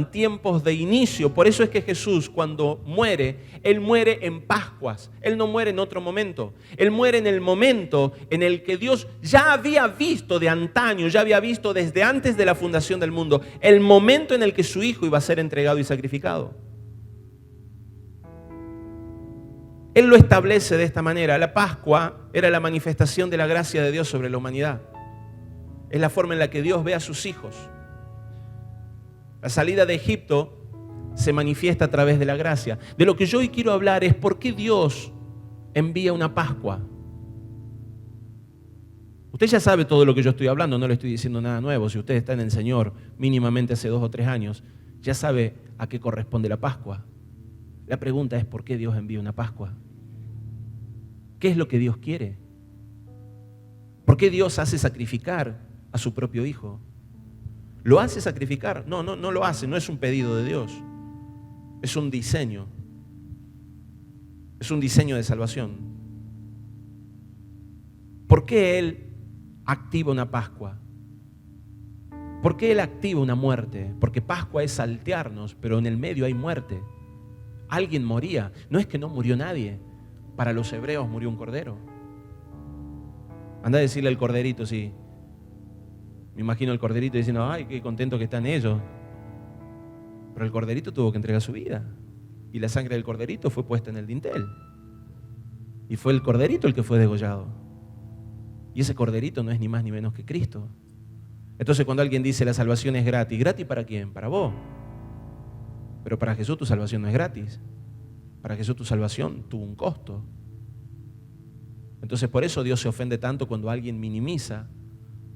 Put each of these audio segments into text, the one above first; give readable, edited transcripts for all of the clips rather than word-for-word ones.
tiempos de inicio. Por eso es que Jesús, cuando muere, Él muere en Pascuas. Él no muere en otro momento. Él muere en el momento en el que Dios ya había visto de antaño, ya había visto desde antes de la fundación del mundo, el momento en el que su Hijo iba a ser entregado y sacrificado. Él lo establece de esta manera. La Pascua era la manifestación de la gracia de Dios sobre la humanidad. Es la forma en la que Dios ve a sus hijos. La salida de Egipto se manifiesta a través de la gracia. De lo que yo hoy quiero hablar es por qué Dios envía una Pascua. Usted ya sabe todo lo que yo estoy hablando, no le estoy diciendo nada nuevo. Si usted está en el Señor mínimamente hace 2 o 3 años, ya sabe a qué corresponde la Pascua. La pregunta es ¿por qué Dios envía una Pascua? ¿Qué es lo que Dios quiere? ¿Por qué Dios hace sacrificar a su propio Hijo? ¿Lo hace sacrificar? No lo hace, no es un pedido de Dios. Es un diseño. Es un diseño de salvación. ¿Por qué Él activa una Pascua? ¿Por qué Él activa una muerte? Porque Pascua es saltearnos, pero en el medio hay muerte. Alguien moría. No es que no murió nadie. Para los hebreos murió un cordero. Anda a decirle al corderito, sí. Me imagino el corderito diciendo, ay, qué contento que están ellos. Pero el corderito tuvo que entregar su vida. Y la sangre del corderito fue puesta en el dintel. Y fue el corderito el que fue degollado. Y ese corderito no es ni más ni menos que Cristo. Entonces cuando alguien dice la salvación es gratis, ¿gratis para quién? Para vos. Pero para Jesús tu salvación no es gratis. Para Jesús tu salvación tuvo un costo. Entonces por eso Dios se ofende tanto cuando alguien minimiza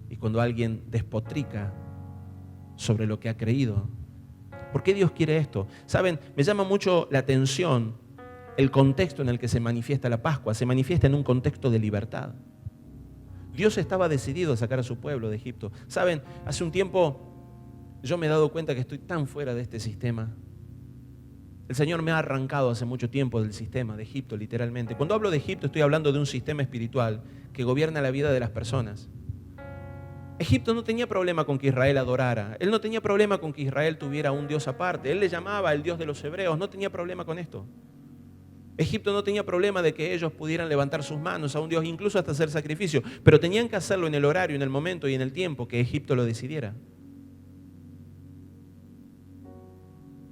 y cuando alguien despotrica sobre lo que ha creído. ¿Por qué Dios quiere esto? Saben, me llama mucho la atención el contexto en el que se manifiesta la Pascua. Se manifiesta en un contexto de libertad. Dios estaba decidido a sacar a su pueblo de Egipto. Saben, hace un tiempo yo me he dado cuenta que estoy tan fuera de este sistema. El Señor me ha arrancado hace mucho tiempo del sistema de Egipto, literalmente. Cuando hablo de Egipto estoy hablando de un sistema espiritual que gobierna la vida de las personas. Egipto no tenía problema con que Israel adorara. Él no tenía problema con que Israel tuviera un Dios aparte. Él le llamaba el Dios de los hebreos. No tenía problema con esto. Egipto no tenía problema de que ellos pudieran levantar sus manos a un Dios, incluso hasta hacer sacrificio. Pero tenían que hacerlo en el horario, en el momento y en el tiempo que Egipto lo decidiera.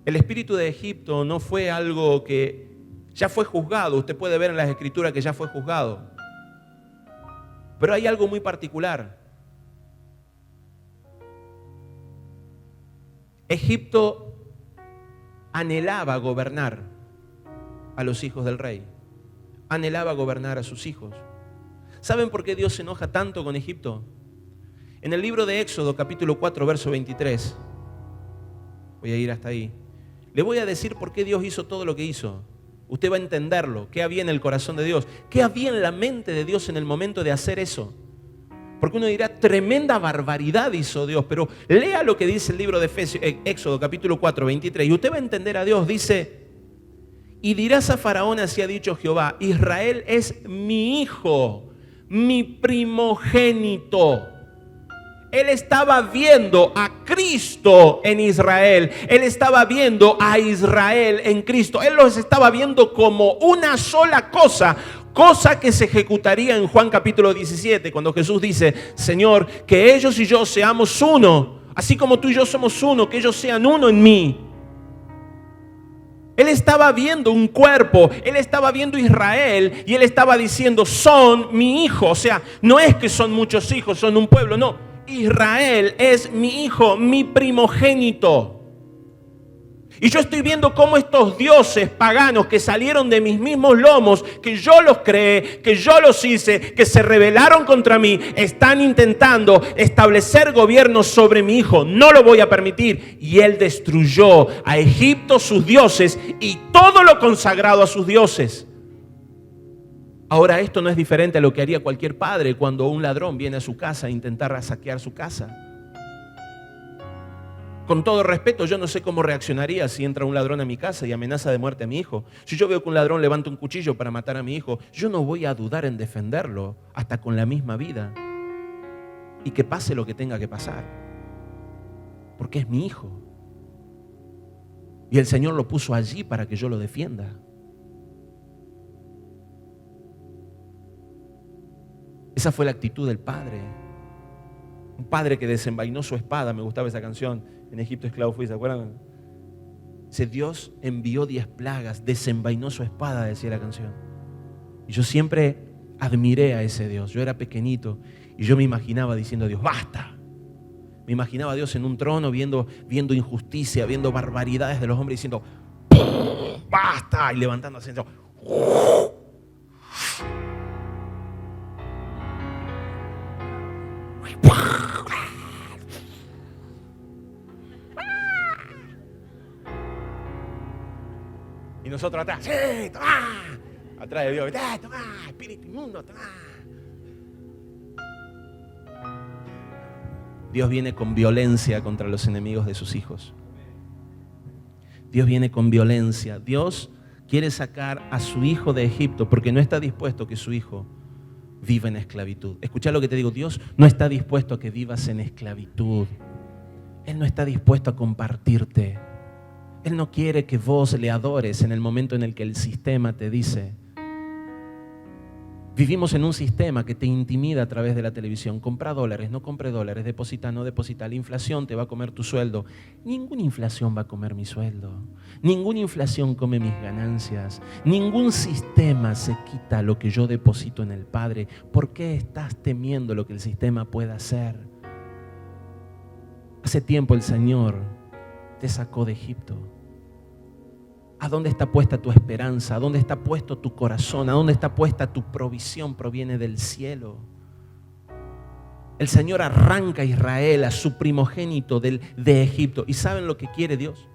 El espíritu de Egipto no fue algo que ya fue juzgado. Usted puede ver en las Escrituras que ya fue juzgado. Pero hay algo muy particular. Egipto anhelaba gobernar a los hijos del rey. Anhelaba gobernar a sus hijos. ¿Saben por qué Dios se enoja tanto con Egipto? En el libro de Éxodo, capítulo 4, verso 23. Voy a ir hasta ahí. Le voy a decir por qué Dios hizo todo lo que hizo. Usted va a entenderlo. ¿Qué había en el corazón de Dios? ¿Qué había en la mente de Dios en el momento de hacer eso? Porque uno dirá, tremenda barbaridad hizo Dios. Pero lea lo que dice el libro de Éxodo, capítulo 4, 23. Y usted va a entender a Dios. Dice, y dirás a Faraón, así ha dicho Jehová, Israel es mi hijo, mi primogénito. Él estaba viendo a Cristo en Israel. Él estaba viendo a Israel en Cristo. Él los estaba viendo como una sola cosa. Cosa que se ejecutaría en Juan capítulo 17, cuando Jesús dice, Señor, que ellos y yo seamos uno, así como tú y yo somos uno, que ellos sean uno en mí. Él estaba viendo un cuerpo, Él estaba viendo Israel y Él estaba diciendo, son mi hijo. O sea, no es que son muchos hijos, son un pueblo, no. Israel es mi hijo, mi primogénito. Y yo estoy viendo cómo estos dioses paganos que salieron de mis mismos lomos, que yo los creé, que yo los hice, que se rebelaron contra mí, están intentando establecer gobierno sobre mi hijo. No lo voy a permitir. Y él destruyó a Egipto, sus dioses, y todo lo consagrado a sus dioses. Ahora esto no es diferente a lo que haría cualquier padre cuando un ladrón viene a su casa a intentar saquear su casa. Con todo respeto, yo no sé cómo reaccionaría si entra un ladrón a mi casa y amenaza de muerte a mi hijo. Si yo veo que un ladrón levanta un cuchillo para matar a mi hijo, yo no voy a dudar en defenderlo hasta con la misma vida. Y que pase lo que tenga que pasar. Porque es mi hijo. Y el Señor lo puso allí para que yo lo defienda. Esa fue la actitud del Padre. Un padre que desenvainó su espada. Me gustaba esa canción. En Egipto esclavo fui, ¿se acuerdan? Dice, Dios envió 10 plagas, desenvainó su espada, decía la canción. Y yo siempre admiré a ese Dios. Yo era pequeñito y yo me imaginaba diciendo a Dios, ¡basta! Me imaginaba a Dios en un trono viendo injusticia, viendo barbaridades de los hombres diciendo, ¡basta! Y levantando así. Y nosotros atrás, ¡sí! ¡Toma! Atrás de Dios, ¡toma! Espíritu inmundo, ¡toma! Dios viene con violencia contra los enemigos de sus hijos. Dios viene con violencia. Dios quiere sacar a su hijo de Egipto porque no está dispuesto que su hijo viva en esclavitud. Escucha lo que te digo, Dios no está dispuesto a que vivas en esclavitud. Él no está dispuesto a compartirte. Él no quiere que vos le adores en el momento en el que el sistema te dice. Vivimos en un sistema que te intimida a través de la televisión. Compra dólares, no compre dólares, deposita, no deposita. La inflación te va a comer tu sueldo. Ninguna inflación va a comer mi sueldo. Ninguna inflación come mis ganancias. Ningún sistema se quita lo que yo deposito en el Padre. ¿Por qué estás temiendo lo que el sistema pueda hacer? Hace tiempo el Señor te sacó de Egipto. ¿A dónde está puesta tu esperanza? ¿A dónde está puesto tu corazón? ¿A dónde está puesta tu provisión? Proviene del cielo. El Señor arranca a Israel, a su primogénito de Egipto. ¿Y saben lo que quiere Dios?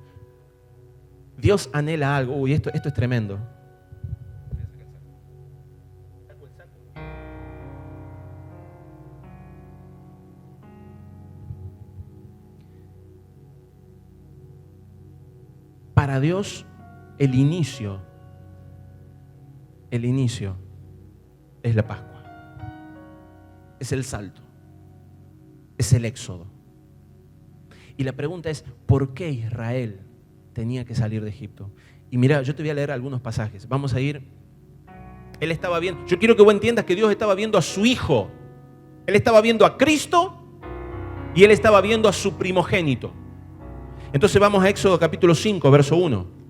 Dios anhela algo. Uy, esto es tremendo. Para Dios, el inicio es la Pascua. Es el salto. Es el éxodo. Y la pregunta es, ¿por qué Israel tenía que salir de Egipto? Y mira, yo te voy a leer algunos pasajes. Vamos a ir. Él estaba viendo. Yo quiero que vos entiendas que Dios estaba viendo a su hijo. Él estaba viendo a Cristo y él estaba viendo a su primogénito. Entonces vamos a Éxodo capítulo 5, verso 1.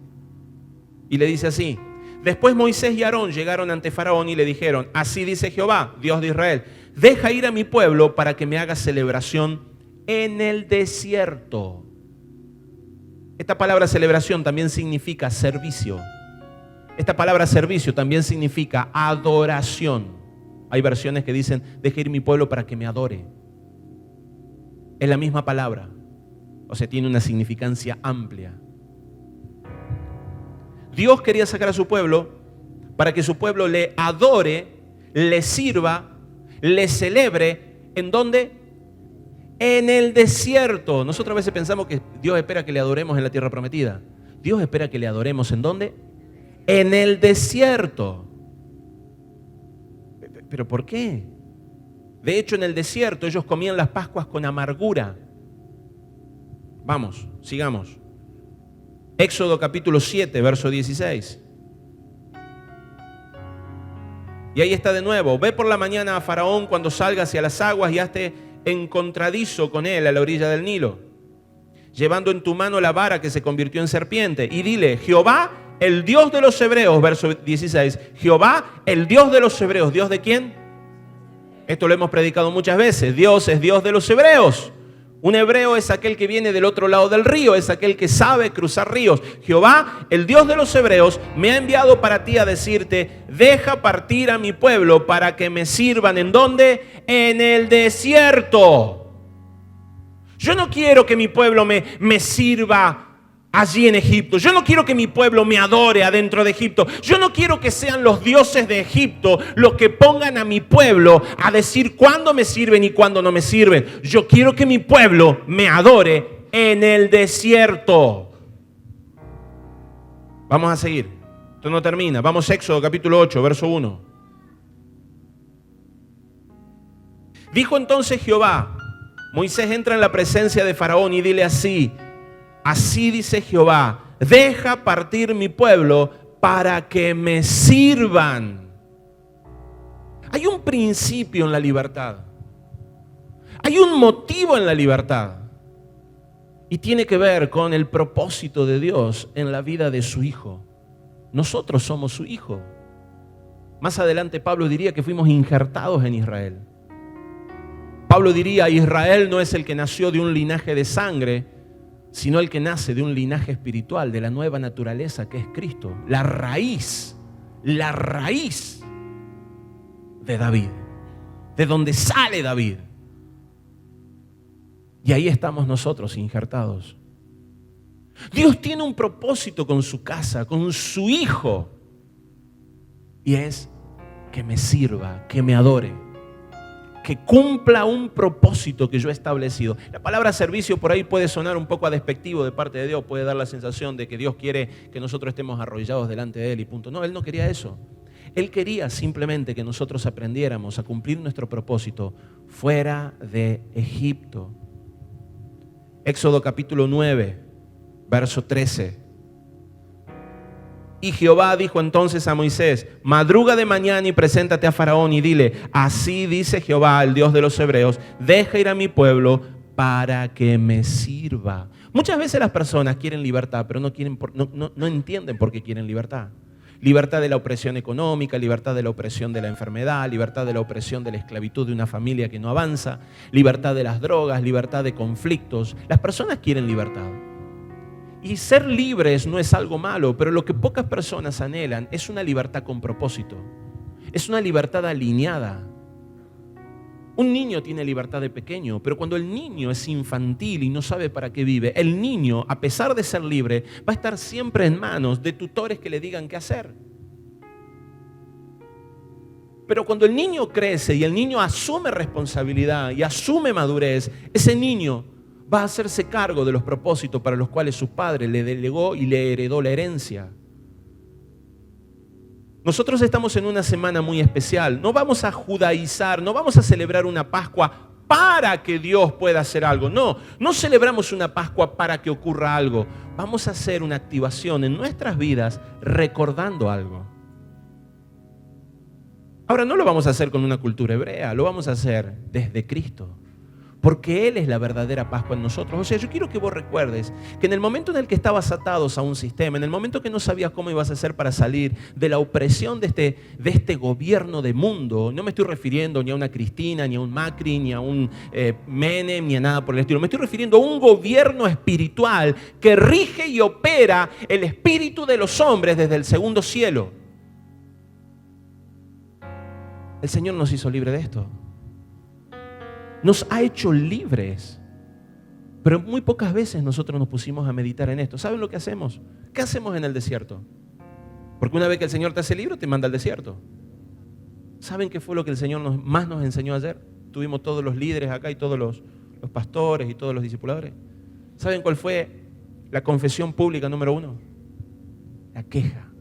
Y le dice así: después Moisés y Aarón llegaron ante Faraón y le dijeron, así dice Jehová, Dios de Israel, deja ir a mi pueblo para que me haga celebración en el desierto. Esta palabra celebración también significa servicio. Esta palabra servicio también significa adoración. Hay versiones que dicen, deja ir mi pueblo para que me adore. Es la misma palabra. O sea, tiene una significancia amplia. Dios quería sacar a su pueblo para que su pueblo le adore, le sirva, le celebre. ¿En dónde? En el desierto. Nosotros a veces pensamos que Dios espera que le adoremos en la tierra prometida. Dios espera que le adoremos ¿en dónde? En el desierto. ¿Pero por qué? De hecho, en el desierto ellos comían las Pascuas con amargura. Vamos, sigamos. Éxodo capítulo 7, verso 16. Y ahí está de nuevo. Ve por la mañana a Faraón cuando salga hacia las aguas y hazte encontradizo con él a la orilla del Nilo, llevando en tu mano la vara que se convirtió en serpiente. Y dile, Jehová, el Dios de los hebreos, verso 16. Jehová, el Dios de los hebreos. ¿Dios de quién? Esto lo hemos predicado muchas veces. Dios es Dios de los hebreos. Un hebreo es aquel que viene del otro lado del río, es aquel que sabe cruzar ríos. Jehová, el Dios de los hebreos, me ha enviado para ti a decirte, deja partir a mi pueblo para que me sirvan. ¿En dónde? En el desierto. Yo no quiero que mi pueblo me sirva allí en Egipto. Yo no quiero que mi pueblo me adore adentro de Egipto. Yo no quiero que sean los dioses de Egipto los que pongan a mi pueblo a decir cuándo me sirven y cuándo no me sirven. Yo quiero que mi pueblo me adore en el desierto. Vamos a seguir. Esto no termina. Vamos a Éxodo capítulo 8, verso 1. Dijo entonces Jehová, Moisés entra en la presencia de Faraón y dile así: así dice Jehová, deja partir mi pueblo para que me sirvan. Hay un principio en la libertad. Hay un motivo en la libertad. Y tiene que ver con el propósito de Dios en la vida de su Hijo. Nosotros somos su Hijo. Más adelante Pablo diría que fuimos injertados en Israel. Pablo diría, Israel no es el que nació de un linaje de sangre, sino el que nace de un linaje espiritual, de la nueva naturaleza que es Cristo. La raíz de David, de donde sale David. Y ahí estamos nosotros injertados. Dios tiene un propósito con su casa, con su Hijo. Y es que me sirva, que me adore, que cumpla un propósito que yo he establecido. La palabra servicio por ahí puede sonar un poco a despectivo de parte de Dios, puede dar la sensación de que Dios quiere que nosotros estemos arrodillados delante de Él y punto. No, Él no quería eso. Él quería simplemente que nosotros aprendiéramos a cumplir nuestro propósito fuera de Egipto. Éxodo capítulo 9, verso 13. Y Jehová dijo entonces a Moisés, madruga de mañana y preséntate a Faraón y dile, así dice Jehová, el Dios de los hebreos, deja ir a mi pueblo para que me sirva. Muchas veces las personas quieren libertad, pero no entienden por qué quieren libertad. Libertad de la opresión económica, libertad de la opresión de la enfermedad, libertad de la opresión de la esclavitud de una familia que no avanza, libertad de las drogas, libertad de conflictos. Las personas quieren libertad. Y ser libres no es algo malo, pero lo que pocas personas anhelan es una libertad con propósito. Es una libertad alineada. Un niño tiene libertad de pequeño, pero cuando el niño es infantil y no sabe para qué vive, el niño, a pesar de ser libre, va a estar siempre en manos de tutores que le digan qué hacer. Pero cuando el niño crece y el niño asume responsabilidad y asume madurez, ese niño va a hacerse cargo de los propósitos para los cuales su padre le delegó y le heredó la herencia. Nosotros estamos en una semana muy especial. No vamos a judaizar, no vamos a celebrar una Pascua para que Dios pueda hacer algo. No celebramos una Pascua para que ocurra algo. Vamos a hacer una activación en nuestras vidas recordando algo. Ahora no lo vamos a hacer con una cultura hebrea, lo vamos a hacer desde Cristo. Porque Él es la verdadera Pascua en nosotros. O sea, yo quiero que vos recuerdes que en el momento en el que estabas atados a un sistema, en el momento que no sabías cómo ibas a hacer para salir de la opresión de este gobierno de mundo, no me estoy refiriendo ni a una Cristina, ni a un Macri, ni a un Menem, ni a nada por el estilo. Me estoy refiriendo a un gobierno espiritual que rige y opera el espíritu de los hombres desde el segundo cielo. El Señor nos hizo libre de esto. Nos ha hecho libres. Pero muy pocas veces nosotros nos pusimos a meditar en esto. ¿Saben lo que hacemos? ¿Qué hacemos en el desierto? Porque una vez que el Señor te hace libre, te manda al desierto. ¿Saben qué fue lo que el Señor más nos enseñó ayer? Tuvimos todos los líderes acá y todos los pastores y todos los discipuladores. ¿Saben cuál fue la confesión pública número 1? La queja.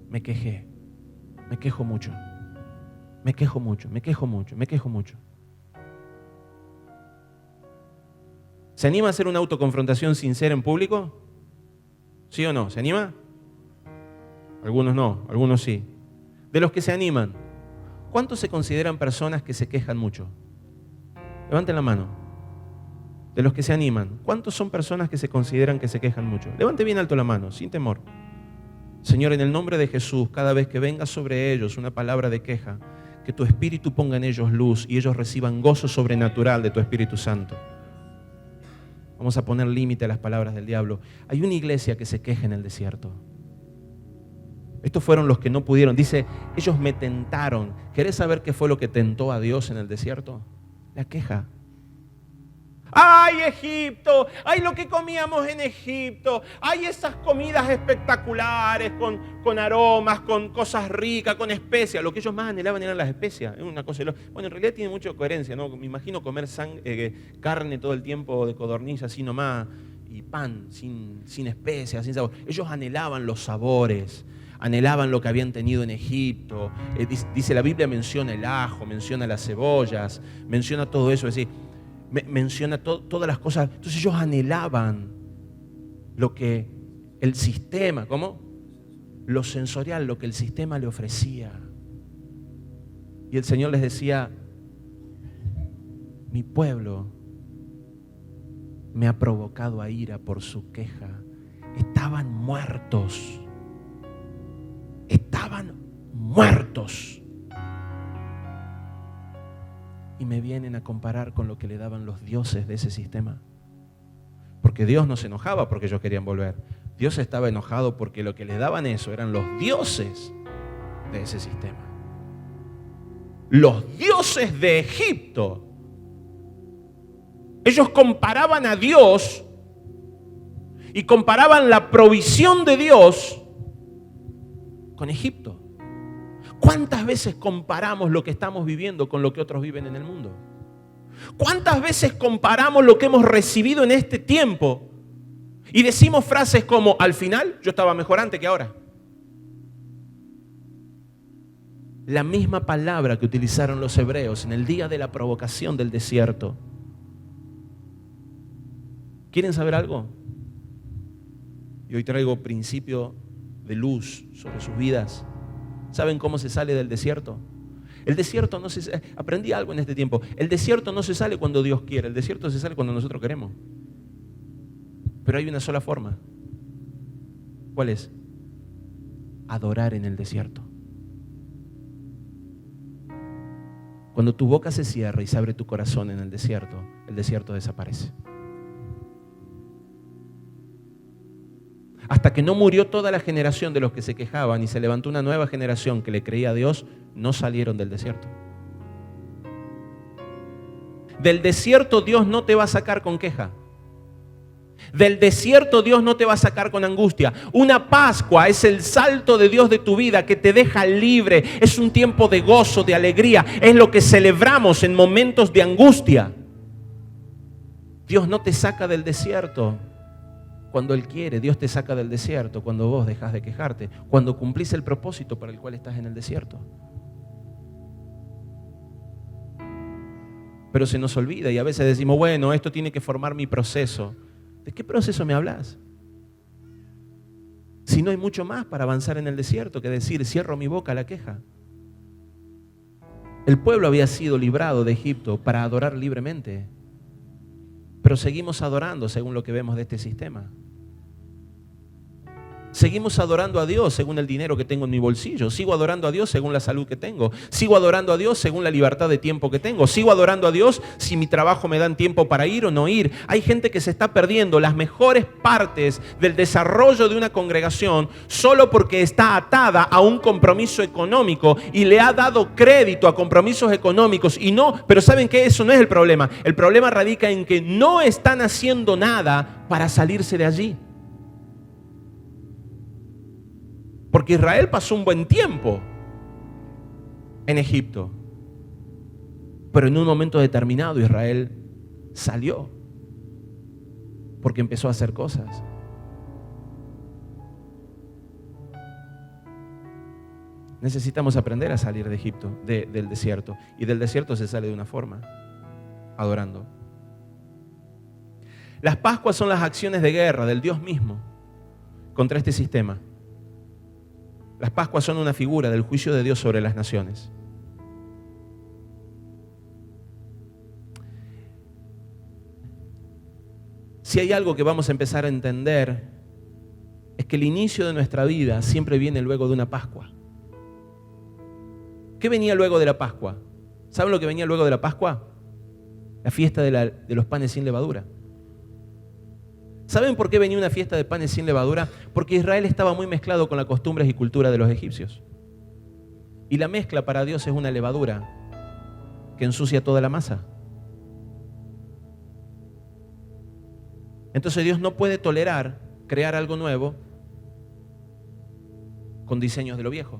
Me quejé. Me quejo mucho. Me quejo mucho, me quejo mucho, me quejo mucho. ¿Se anima a hacer una autoconfrontación sincera en público? ¿Sí o no? ¿Se anima? Algunos no, algunos sí. De los que se animan, ¿cuántos se consideran personas que se quejan mucho? Levanten la mano. De los que se animan, ¿cuántos son personas que se consideran que se quejan mucho? Levante bien alto la mano, sin temor. Señor, en el nombre de Jesús, cada vez que venga sobre ellos una palabra de queja, que tu Espíritu ponga en ellos luz y ellos reciban gozo sobrenatural de tu Espíritu Santo. Vamos a poner límite a las palabras del diablo. Hay una iglesia que se queja en el desierto. Estos fueron los que no pudieron. Dice, ellos me tentaron. ¿Querés saber qué fue lo que tentó a Dios en el desierto? La queja. ¡Ay, Egipto! ¡Ay, lo que comíamos en Egipto! ¡Ay, esas comidas espectaculares con aromas, con cosas ricas, con especias! Lo que ellos más anhelaban eran las especias. Es una cosa. Bueno, en realidad tiene mucha coherencia, ¿no? Me imagino comer carne todo el tiempo de codorniz así nomás y pan sin especias, sin sabor. Ellos anhelaban los sabores. Anhelaban lo que habían tenido en Egipto. Dice la Biblia, menciona el ajo, menciona las cebollas, menciona todo eso. Es decir, menciona todas las cosas. Entonces ellos anhelaban lo que el sistema, ¿cómo? Lo sensorial, lo que el sistema le ofrecía. Y el Señor les decía, mi pueblo me ha provocado a ira por su queja. Estaban muertos. Estaban muertos. Y me vienen a comparar con lo que le daban los dioses de ese sistema. Porque Dios no se enojaba porque ellos querían volver. Dios estaba enojado porque lo que le daban eso eran los dioses de ese sistema. Los dioses de Egipto. Ellos comparaban a Dios y comparaban la provisión de Dios con Egipto. ¿Cuántas veces comparamos lo que estamos viviendo con lo que otros viven en el mundo? ¿Cuántas veces comparamos lo que hemos recibido en este tiempo y decimos frases como, al final yo estaba mejor antes que ahora? La misma palabra que utilizaron los hebreos en el día de la provocación del desierto. ¿Quieren saber algo? Y hoy traigo principio de luz sobre sus vidas. ¿Saben cómo se sale del desierto? El desierto no se... Aprendí algo en este tiempo. El desierto no se sale cuando Dios quiere. El desierto se sale cuando nosotros queremos. Pero hay una sola forma. ¿Cuál es? Adorar en el desierto. Cuando tu boca se cierra y se abre tu corazón en el desierto desaparece. Hasta que no murió toda la generación de los que se quejaban y se levantó una nueva generación que le creía a Dios, no salieron del desierto. Del desierto Dios no te va a sacar con queja. Del desierto Dios no te va a sacar con angustia. Una Pascua es el salto de Dios de tu vida que te deja libre. Es un tiempo de gozo, de alegría. Es lo que celebramos en momentos de angustia. Dios no te saca del desierto cuando Él quiere. Dios te saca del desierto cuando vos dejas de quejarte, cuando cumplís el propósito para el cual estás en el desierto. Pero se nos olvida y a veces decimos, bueno, esto tiene que formar mi proceso. ¿De qué proceso me hablas? Si no hay mucho más para avanzar en el desierto que decir, cierro mi boca a la queja. El pueblo había sido librado de Egipto para adorar libremente, pero seguimos adorando según lo que vemos de este sistema. Seguimos adorando a Dios según el dinero que tengo en mi bolsillo. Sigo adorando a Dios según la salud que tengo. Sigo adorando a Dios según la libertad de tiempo que tengo. Sigo adorando a Dios si mi trabajo me dan tiempo para ir o no ir. Hay gente que se está perdiendo las mejores partes del desarrollo de una congregación solo porque está atada a un compromiso económico y le ha dado crédito a compromisos económicos. Y no, pero ¿saben qué? Eso no es el problema. El problema radica en que no están haciendo nada para salirse de allí. Porque Israel pasó un buen tiempo en Egipto. Pero en un momento determinado Israel salió. Porque empezó a hacer cosas. Necesitamos aprender a salir de Egipto, del desierto. Y del desierto se sale de una forma, adorando. Las Pascuas son las acciones de guerra del Dios mismo contra este sistema. Las Pascuas son una figura del juicio de Dios sobre las naciones. Si hay algo que vamos a empezar a entender, es que el inicio de nuestra vida siempre viene luego de una Pascua. ¿Qué venía luego de la Pascua? ¿Saben lo que venía luego de la Pascua? La fiesta de los panes sin levadura. ¿Saben por qué venía una fiesta de panes sin levadura? Porque Israel estaba muy mezclado con las costumbres y cultura de los egipcios. Y la mezcla para Dios es una levadura que ensucia toda la masa. Entonces Dios no puede tolerar crear algo nuevo con diseños de lo viejo.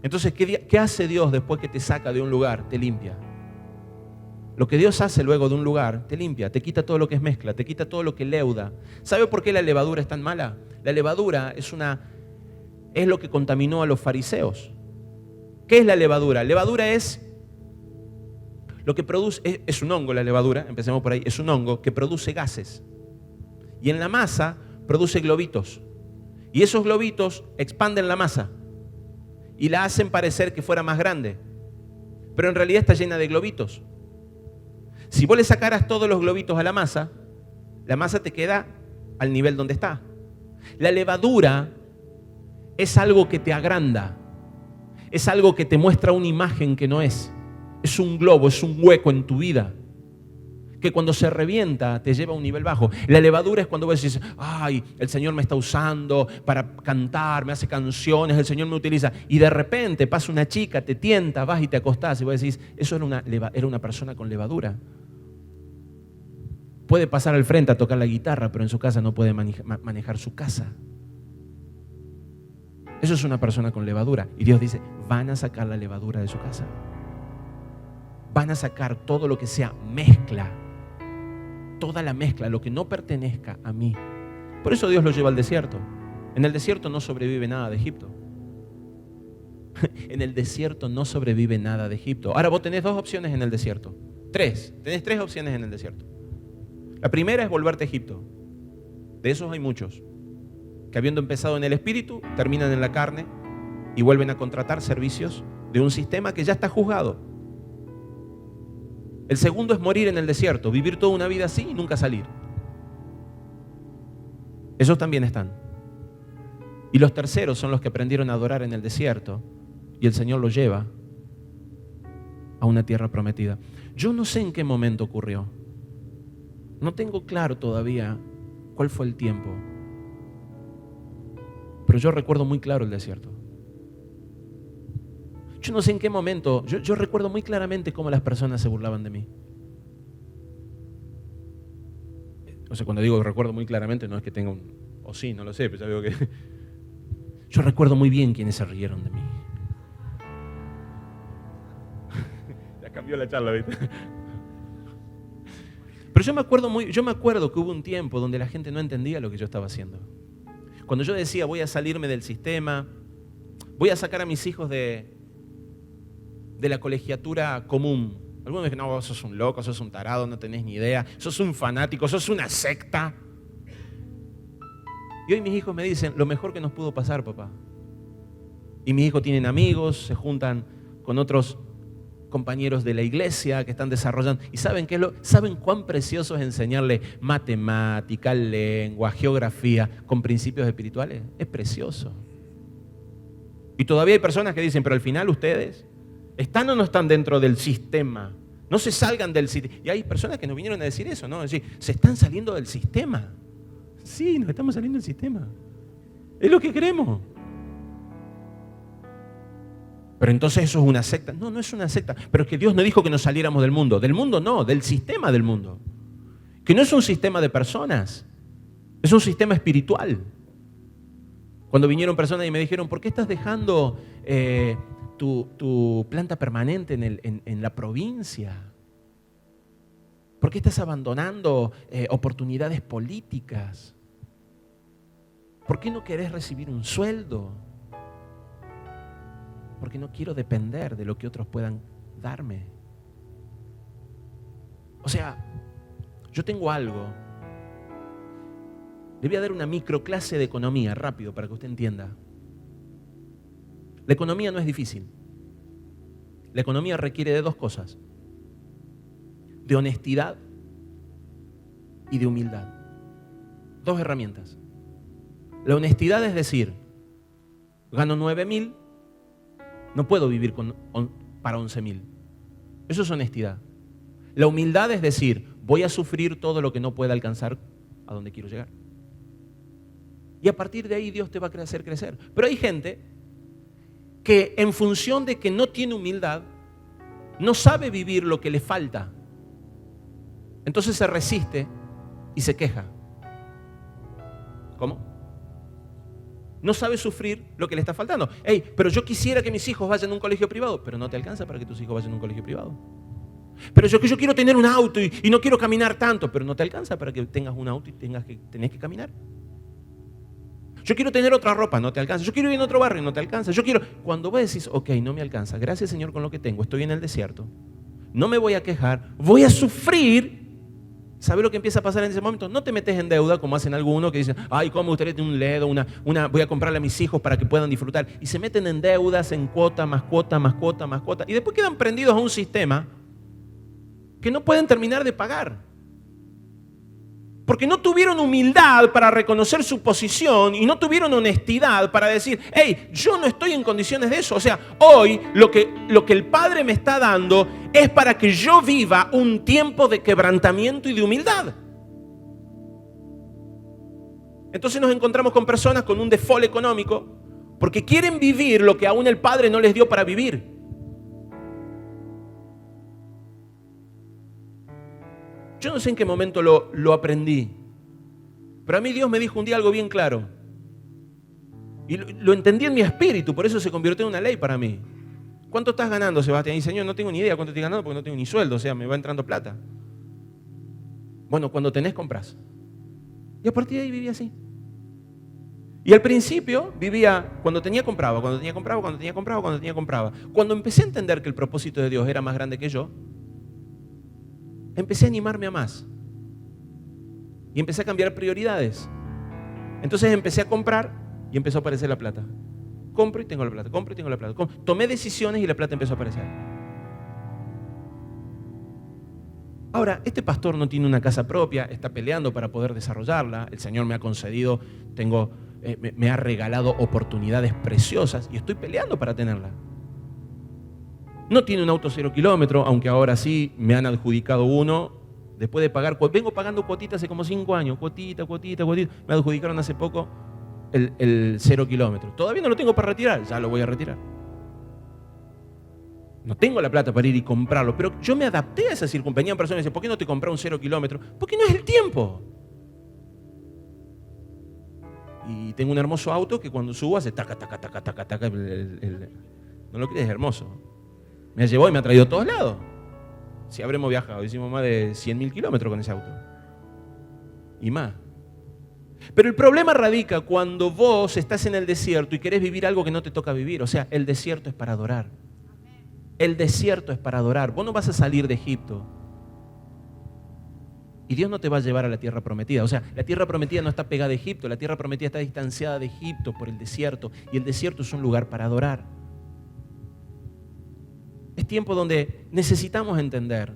Entonces, ¿qué hace Dios después que te saca de un lugar? Te limpia. Lo que Dios hace luego de un lugar, te limpia, te quita todo lo que es mezcla, te quita todo lo que leuda. ¿Sabe por qué la levadura es tan mala? La levadura es lo que contaminó a los fariseos. ¿Qué es la levadura? Levadura es lo que produce, es un hongo la levadura, empecemos por ahí, es un hongo que produce gases. Y en la masa produce globitos. Y esos globitos expanden la masa y la hacen parecer que fuera más grande. Pero en realidad está llena de globitos. Si vos le sacaras todos los globitos a la masa te queda al nivel donde está. La levadura es algo que te agranda. Es algo que te muestra una imagen que no es. Es un globo, es un hueco en tu vida, que cuando se revienta te lleva a un nivel bajo. La levadura es cuando vos decís, ay, el Señor me está usando para cantar, me hace canciones, el Señor me utiliza. Y de repente pasa una chica, te tienta, vas y te acostás y vos decís, eso era una persona con levadura. Puede pasar al frente a tocar la guitarra, pero en su casa no puede manejar su casa. Eso es una persona con levadura. Y Dios dice, van a sacar la levadura de su casa. Van a sacar todo lo que sea mezcla. Toda la mezcla, lo que no pertenezca a mí. Por eso Dios lo lleva al desierto. En el desierto no sobrevive nada de Egipto. En el desierto no sobrevive nada de Egipto. Ahora vos tenés dos opciones en el desierto. Tenés tres opciones en el desierto. La primera es volverte a Egipto. De esos hay muchos, que habiendo empezado en el espíritu, terminan en la carne y vuelven a contratar servicios de un sistema que ya está juzgado. El segundo es morir en el desierto, vivir toda una vida así y nunca salir. Esos también están. Y los terceros son los que aprendieron a adorar en el desierto y el Señor los lleva a una tierra prometida. Yo no sé en qué momento ocurrió. No tengo claro todavía cuál fue el tiempo. Pero yo recuerdo muy claro el desierto. Yo no sé en qué momento, yo recuerdo muy claramente cómo las personas se burlaban de mí. O sea, cuando digo recuerdo muy claramente, no es que tenga un... O sí, no lo sé, pero ya veo que... Yo recuerdo muy bien quiénes se rieron de mí. Ya cambió la charla, ¿viste? Pero yo me acuerdo que hubo un tiempo donde la gente no entendía lo que yo estaba haciendo. Cuando yo decía, voy a salirme del sistema, voy a sacar a mis hijos de la colegiatura común. Algunos me dicen, no, vos sos un loco, sos un tarado, no tenés ni idea, sos un fanático, sos una secta. Y hoy mis hijos me dicen, lo mejor que nos pudo pasar, papá. Y mis hijos tienen amigos, se juntan con otros compañeros de la iglesia que están desarrollando. ¿Y saben qué es saben cuán precioso es enseñarle matemática, lengua, geografía con principios espirituales? Es precioso. Y todavía hay personas que dicen, pero al final ustedes ¿están o no están dentro del sistema? No se salgan del sistema. Y hay personas que nos vinieron a decir eso, ¿no? Es decir, se están saliendo del sistema. Sí, nos estamos saliendo del sistema. Es lo que queremos. Pero entonces eso es una secta. No, no es una secta. Pero es que Dios no dijo que nos saliéramos del mundo. Del mundo no, del sistema del mundo. Que no es un sistema de personas. Es un sistema espiritual. Cuando vinieron personas y me dijeron, ¿por qué estás dejando tu planta permanente en la provincia? ¿Por qué estás abandonando oportunidades políticas? ¿Por qué no querés recibir un sueldo? Porque no quiero depender de lo que otros puedan darme. O sea, yo tengo algo. Le voy a dar una microclase de economía, rápido, para que usted entienda. La economía no es difícil. La economía requiere de dos cosas: de honestidad y de humildad. Dos herramientas. La honestidad es decir, gano 9.000, no puedo vivir para 11.000. Eso es honestidad. La humildad es decir, voy a sufrir todo lo que no pueda alcanzar a donde quiero llegar. Y a partir de ahí Dios te va a hacer crecer. Pero hay gente que en función de que no tiene humildad, no sabe vivir lo que le falta. Entonces se resiste y se queja. ¿Cómo? No sabe sufrir lo que le está faltando. Hey, pero yo quisiera que mis hijos vayan a un colegio privado, pero no te alcanza para que tus hijos vayan a un colegio privado. Pero yo quiero tener un auto y no quiero caminar tanto, pero no te alcanza para que tengas un auto y tenés que caminar. Yo quiero tener otra ropa, no te alcanza. Yo quiero ir en otro barrio, no te alcanza. Cuando vos decís, ok, no me alcanza, gracias Señor con lo que tengo, estoy en el desierto, no me voy a quejar, voy a sufrir ¿Sabe lo que empieza a pasar en ese momento? No te metes en deuda como hacen algunos que dicen, ay, cómo me gustaría tener un Ledo, voy a comprarle a mis hijos para que puedan disfrutar. Y se meten en deudas, en cuota, más cuota, más cuota, más cuota. Y después quedan prendidos a un sistema que no pueden terminar de pagar. Porque no tuvieron humildad para reconocer su posición y no tuvieron honestidad para decir, hey, yo no estoy en condiciones de eso. O sea, hoy lo que el Padre me está dando es para que yo viva un tiempo de quebrantamiento y de humildad. Entonces nos encontramos con personas con un default económico porque quieren vivir lo que aún el Padre no les dio para vivir. Yo no sé en qué momento lo aprendí, pero a mí Dios me dijo un día algo bien claro. Y lo entendí en mi espíritu, por eso se convirtió en una ley para mí. ¿Cuánto estás ganando, Sebastián? Y Señor, no tengo ni idea cuánto estoy ganando porque no tengo ni sueldo, o sea, me va entrando plata. Bueno, cuando tenés, compras. Y a partir de ahí viví así. Y al principio vivía cuando tenía, compraba, cuando tenía, compraba, cuando tenía, compraba, cuando tenía, compraba. Cuando empecé a entender que el propósito de Dios era más grande que yo, empecé a animarme a más. Y empecé a cambiar prioridades. Entonces empecé a comprar y empezó a aparecer la plata. Compro y tengo la plata, compro y tengo la plata. Tomé decisiones y la plata empezó a aparecer. Ahora, este pastor no tiene una casa propia, está peleando para poder desarrollarla. El Señor me ha concedido, me ha regalado oportunidades preciosas y estoy peleando para tenerla. No tiene un auto 0 kilómetro, aunque ahora sí me han adjudicado uno. Después de pagar, vengo pagando cuotitas hace como 5 años, cuotita. Me adjudicaron hace poco el 0 kilómetro. Todavía no lo tengo para retirar, ya lo voy a retirar. No tengo la plata para ir y comprarlo, pero yo me adapté a esa circunstancia. Venían personas y me dicen, ¿por qué no te compras un 0 kilómetro? Porque no es el tiempo. Y tengo un hermoso auto que cuando subo hace taca. ¿No lo crees? Es hermoso. Me llevó y me ha traído a todos lados. Si habremos viajado, hicimos más de 100.000 kilómetros con ese auto. Y más. Pero el problema radica cuando vos estás en el desierto y querés vivir algo que no te toca vivir. O sea, el desierto es para adorar. El desierto es para adorar. Vos no vas a salir de Egipto. Y Dios no te va a llevar a la tierra prometida. O sea, la tierra prometida no está pegada a Egipto. La tierra prometida está distanciada de Egipto por el desierto. Y el desierto es un lugar para adorar. Es tiempo donde necesitamos entender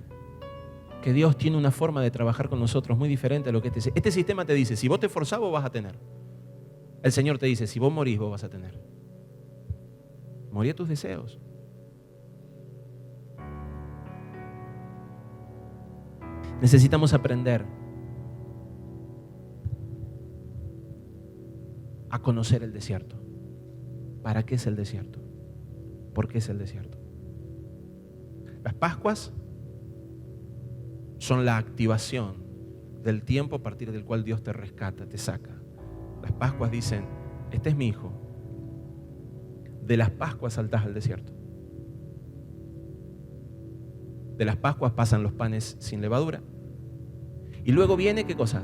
que Dios tiene una forma de trabajar con nosotros muy diferente a lo que este sistema te dice, si vos te esforzás, vos vas a tener. El Señor te dice, si vos morís, vos vas a tener. Morí a tus deseos. Necesitamos aprender a conocer el desierto. ¿Para qué es el desierto? ¿Por qué es el desierto? Las Pascuas son la activación del tiempo a partir del cual Dios te rescata, te saca. Las Pascuas dicen, este es mi hijo. De las Pascuas saltás al desierto. De las Pascuas pasan los panes sin levadura. Y luego viene, ¿qué cosa?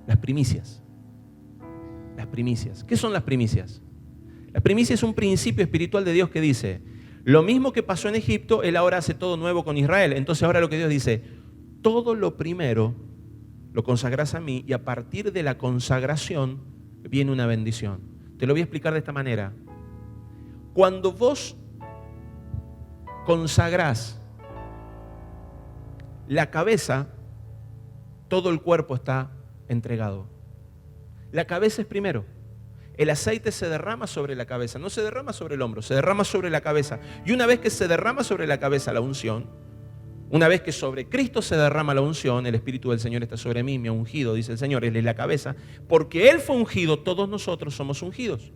Las primicias. Las primicias. ¿Qué son las primicias? La primicia es un principio espiritual de Dios que dice, lo mismo que pasó en Egipto, Él ahora hace todo nuevo con Israel. Entonces ahora lo que Dios dice, todo lo primero lo consagras a mí y a partir de la consagración viene una bendición. Te lo voy a explicar de esta manera. Cuando vos consagrás la cabeza, todo el cuerpo está entregado. La cabeza es primero. El aceite se derrama sobre la cabeza, no se derrama sobre el hombro, se derrama sobre la cabeza. Y una vez que se derrama sobre la cabeza la unción, una vez que sobre Cristo se derrama la unción, el Espíritu del Señor está sobre mí, me ha ungido, dice el Señor, Él es la cabeza. Porque Él fue ungido, todos nosotros somos ungidos.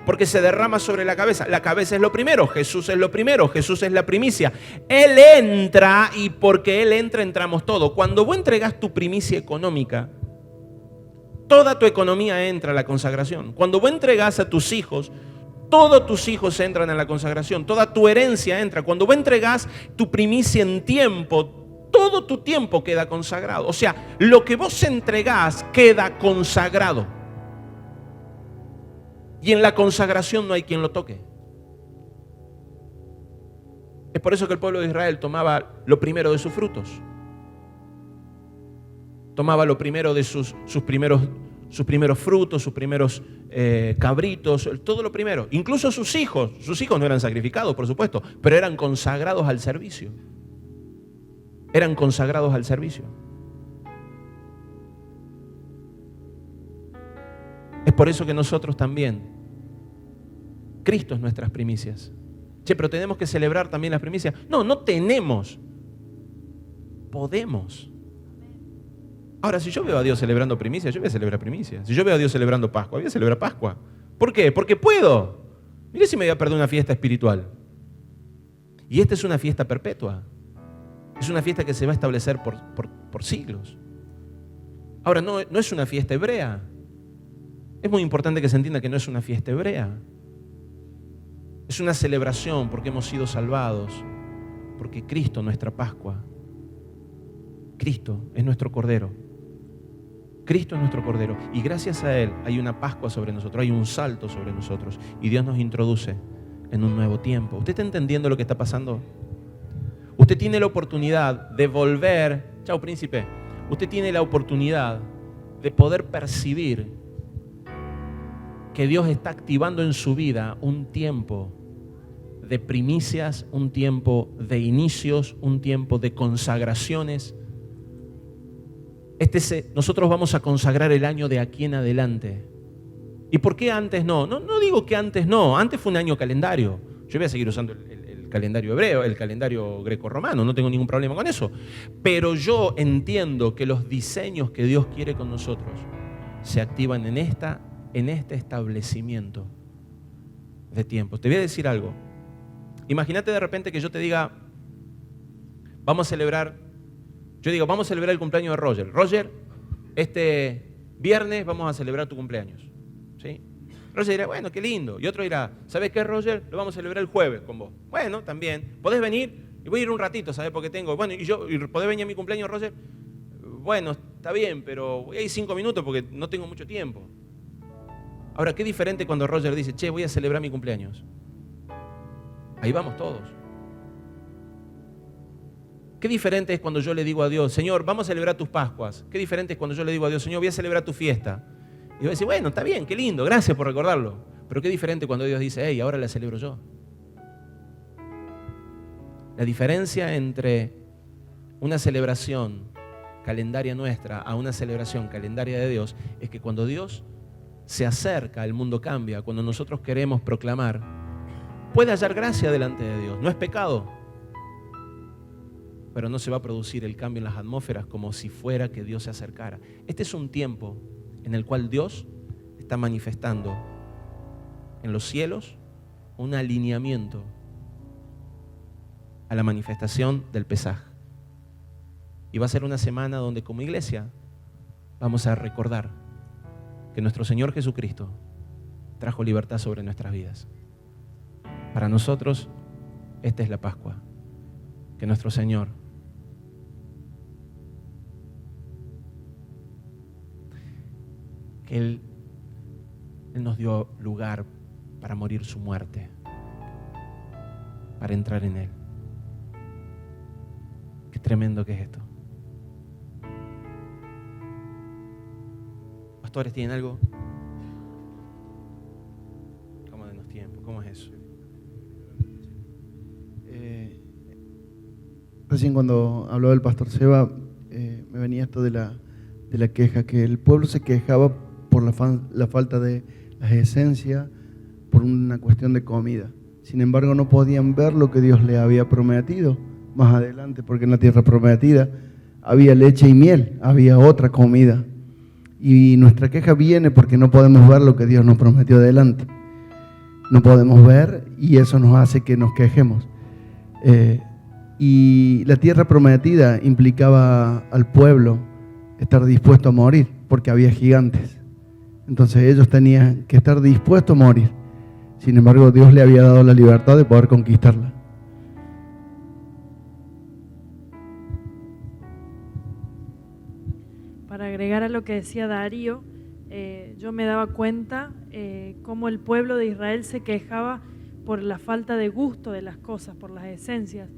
Porque se derrama sobre la cabeza es lo primero, Jesús es lo primero, Jesús es la primicia. Él entra y porque Él entra, entramos todos. Cuando vos entregás tu primicia económica, toda tu economía entra a la consagración. Cuando vos entregás a tus hijos, todos tus hijos entran a la consagración. Toda tu herencia entra. Cuando vos entregás tu primicia en tiempo, todo tu tiempo queda consagrado. O sea, lo que vos entregás queda consagrado. Y en la consagración no hay quien lo toque. Es por eso que el pueblo de Israel tomaba lo primero de sus frutos. Tomaba lo primero de sus primeros frutos, sus primeros cabritos, todo lo primero. Incluso sus hijos no eran sacrificados, por supuesto, pero eran consagrados al servicio. Eran consagrados al servicio. Es por eso que nosotros también, Cristo es nuestras primicias. Che, pero tenemos que celebrar también las primicias. No, no tenemos. Podemos. Ahora, si yo veo a Dios celebrando primicias, yo voy a celebrar primicias. Si yo veo a Dios celebrando Pascua, voy a celebrar Pascua. ¿Por qué? Porque puedo. Mire si me voy a perder una fiesta espiritual. Y esta es una fiesta perpetua. Es una fiesta que se va a establecer por siglos. Ahora, no es una fiesta hebrea. Es muy importante que se entienda que no es una fiesta hebrea. Es una celebración porque hemos sido salvados, porque Cristo es nuestra Pascua. Cristo es nuestro Cordero. Cristo es nuestro Cordero. Y gracias a Él hay una Pascua sobre nosotros, hay un salto sobre nosotros. Y Dios nos introduce en un nuevo tiempo. ¿Usted está entendiendo lo que está pasando? Usted tiene la oportunidad de volver. Chao, príncipe. Usted tiene la oportunidad de poder percibir que Dios está activando en su vida un tiempo de primicias, un tiempo de inicios, un tiempo de consagraciones. Nosotros vamos a consagrar el año de aquí en adelante. ¿Y por qué antes no? No digo que antes no. Antes fue un año calendario. Yo voy a seguir usando el calendario hebreo, el calendario greco-romano. No tengo ningún problema con eso. Pero yo entiendo que los diseños que Dios quiere con nosotros se activan en este establecimiento de tiempo. Te voy a decir algo. Imagínate de repente que yo te diga, vamos a celebrar el cumpleaños de Roger. Roger, este viernes vamos a celebrar tu cumpleaños. ¿Sí? Roger dirá, bueno, qué lindo. Y otro dirá, ¿sabes qué, Roger? Lo vamos a celebrar el jueves con vos. Bueno, también. ¿Podés venir? Y voy a ir un ratito, ¿sabes? Porque tengo, bueno, y ¿podés venir a mi cumpleaños, Roger? Bueno, está bien, pero voy a ir 5 minutos porque no tengo mucho tiempo. Ahora, qué diferente cuando Roger dice, che, voy a celebrar mi cumpleaños. Ahí vamos todos. Qué diferente es cuando yo le digo a Dios, Señor, vamos a celebrar tus Pascuas. Qué diferente es cuando yo le digo a Dios, Señor, voy a celebrar tu fiesta. Y voy a decir, bueno, está bien, qué lindo, gracias por recordarlo. Pero qué diferente cuando Dios dice, hey, ahora la celebro yo. La diferencia entre una celebración calendaria nuestra a una celebración calendaria de Dios es que cuando Dios se acerca, el mundo cambia. Cuando nosotros queremos proclamar, puede hallar gracia delante de Dios. No es pecado, pero no se va a producir el cambio en las atmósferas como si fuera que Dios se acercara. Este es un tiempo en el cual Dios está manifestando en los cielos un alineamiento a la manifestación del Pesaj. Y va a ser una semana donde como iglesia vamos a recordar que nuestro Señor Jesucristo trajo libertad sobre nuestras vidas. Para nosotros, esta es la Pascua, que nuestro Señor que Él nos dio lugar para morir su muerte, para entrar en Él. Qué tremendo que es esto. ¿Pastores tienen algo? ¿Cómo denos tiempo? ¿Cómo es eso? Recién cuando habló el pastor Seba, me venía esto de la queja, que el pueblo se quejaba por la falta de las esencias, por una cuestión de comida. Sin embargo, no podían ver lo que Dios le había prometido más adelante, porque en la tierra prometida había leche y miel, había otra comida. Y nuestra queja viene porque no podemos ver lo que Dios nos prometió adelante. No podemos ver y eso nos hace que nos quejemos. Y la tierra prometida implicaba al pueblo estar dispuesto a morir, porque había gigantes. Entonces ellos tenían que estar dispuestos a morir. Sin embargo, Dios le había dado la libertad de poder conquistarla. Para agregar a lo que decía Darío, yo me daba cuenta cómo el pueblo de Israel se quejaba por la falta de gusto de las cosas, por las esencias.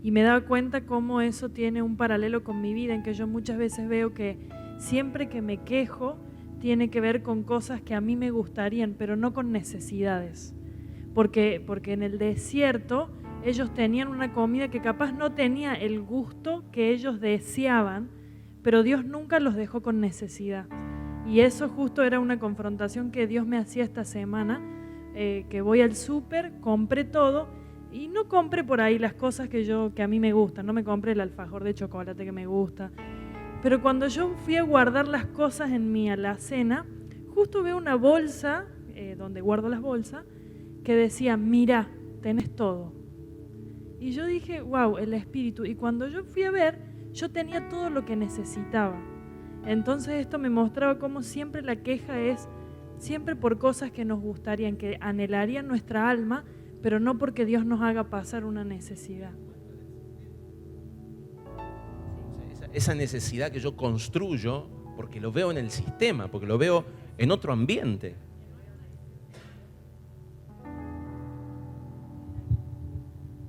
Y me daba cuenta cómo eso tiene un paralelo con mi vida, en que yo muchas veces veo que siempre que me quejo tiene que ver con cosas que a mí me gustarían, pero no con necesidades. Porque en el desierto ellos tenían una comida que capaz no tenía el gusto que ellos deseaban, pero Dios nunca los dejó con necesidad. Y eso justo era una confrontación que Dios me hacía esta semana, que voy al súper, compré todo y no compré por ahí las cosas que a mí me gustan, no me compré el alfajor de chocolate que me gusta. Pero cuando yo fui a guardar las cosas en mi alacena, justo veo una bolsa, donde guardo las bolsas, que decía, mira, tenés todo. Y yo dije, wow, el Espíritu. Y cuando yo fui a ver, yo tenía todo lo que necesitaba. Entonces esto me mostraba cómo siempre la queja es siempre por cosas que nos gustarían, que anhelarían nuestra alma, pero no porque Dios nos haga pasar una necesidad. Esa necesidad que yo construyo porque lo veo en el sistema, porque lo veo en otro ambiente.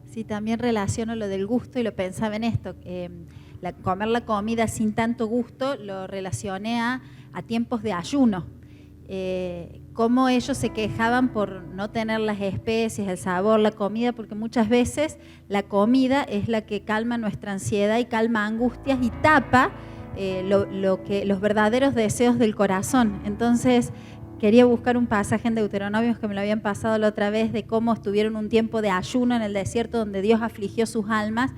Sí, también relaciono lo del gusto y lo pensaba en esto. Comer la comida sin tanto gusto lo relacioné a tiempos de ayuno. Cómo ellos se quejaban por no tener las especies, el sabor, la comida, porque muchas veces la comida es la que calma nuestra ansiedad y calma angustias y tapa los verdaderos deseos del corazón. Entonces, quería buscar un pasaje en Deuteronomios que me lo habían pasado la otra vez, de cómo estuvieron un tiempo de ayuno en el desierto donde Dios afligió sus almas,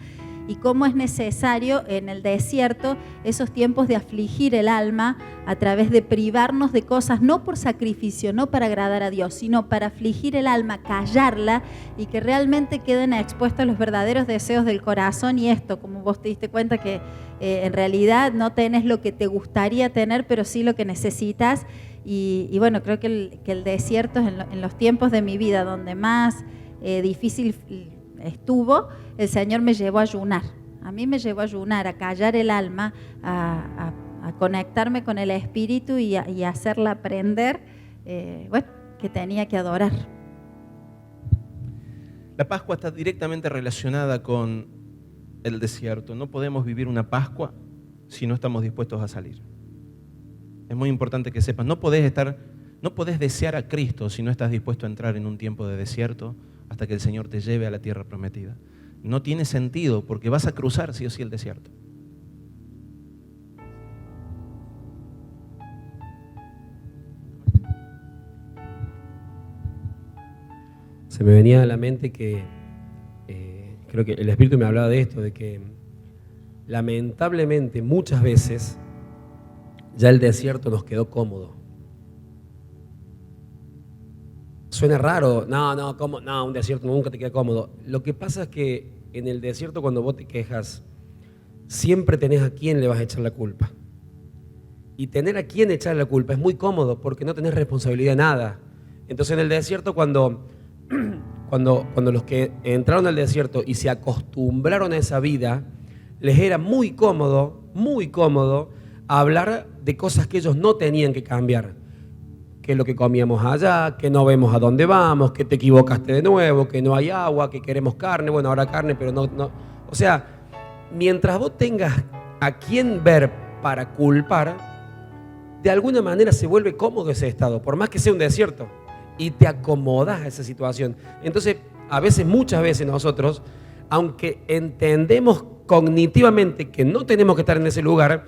y cómo es necesario en el desierto esos tiempos de afligir el alma a través de privarnos de cosas, no por sacrificio, no para agradar a Dios, sino para afligir el alma, callarla y que realmente queden expuestos los verdaderos deseos del corazón. Y esto, como vos te diste cuenta que en realidad no tenés lo que te gustaría tener, pero sí lo que necesitas. Y bueno, creo que el desierto es en los tiempos de mi vida donde más difícil estuvo, el Señor me llevó a ayunar. A mí me llevó a ayunar, a callar el alma, a conectarme con el Espíritu y a hacerla aprender que tenía que adorar. La Pascua está directamente relacionada con el desierto. No podemos vivir una Pascua si no estamos dispuestos a salir. Es muy importante que sepas, no podés desear a Cristo si no estás dispuesto a entrar en un tiempo de desierto hasta que el Señor te lleve a la tierra prometida. No tiene sentido porque vas a cruzar sí o sí el desierto. Se me venía a la mente que creo que el Espíritu me hablaba de esto, de que lamentablemente muchas veces ya el desierto nos quedó cómodo. Suena raro, no, un desierto nunca te queda cómodo. Lo que pasa es que en el desierto cuando vos te quejas, siempre tenés a quién le vas a echar la culpa. Y tener a quién echar la culpa es muy cómodo porque no tenés responsabilidad de nada. Entonces en el desierto cuando los que entraron al desierto y se acostumbraron a esa vida, les era muy cómodo hablar de cosas que ellos no tenían que cambiar. Que es lo que comíamos allá, que no vemos a dónde vamos, que te equivocaste de nuevo, que no hay agua, que queremos carne, bueno, ahora carne, pero no. O sea, mientras vos tengas a quién ver para culpar, de alguna manera se vuelve cómodo ese estado, por más que sea un desierto, y te acomodas a esa situación. Entonces, muchas veces nosotros, aunque entendemos cognitivamente que no tenemos que estar en ese lugar,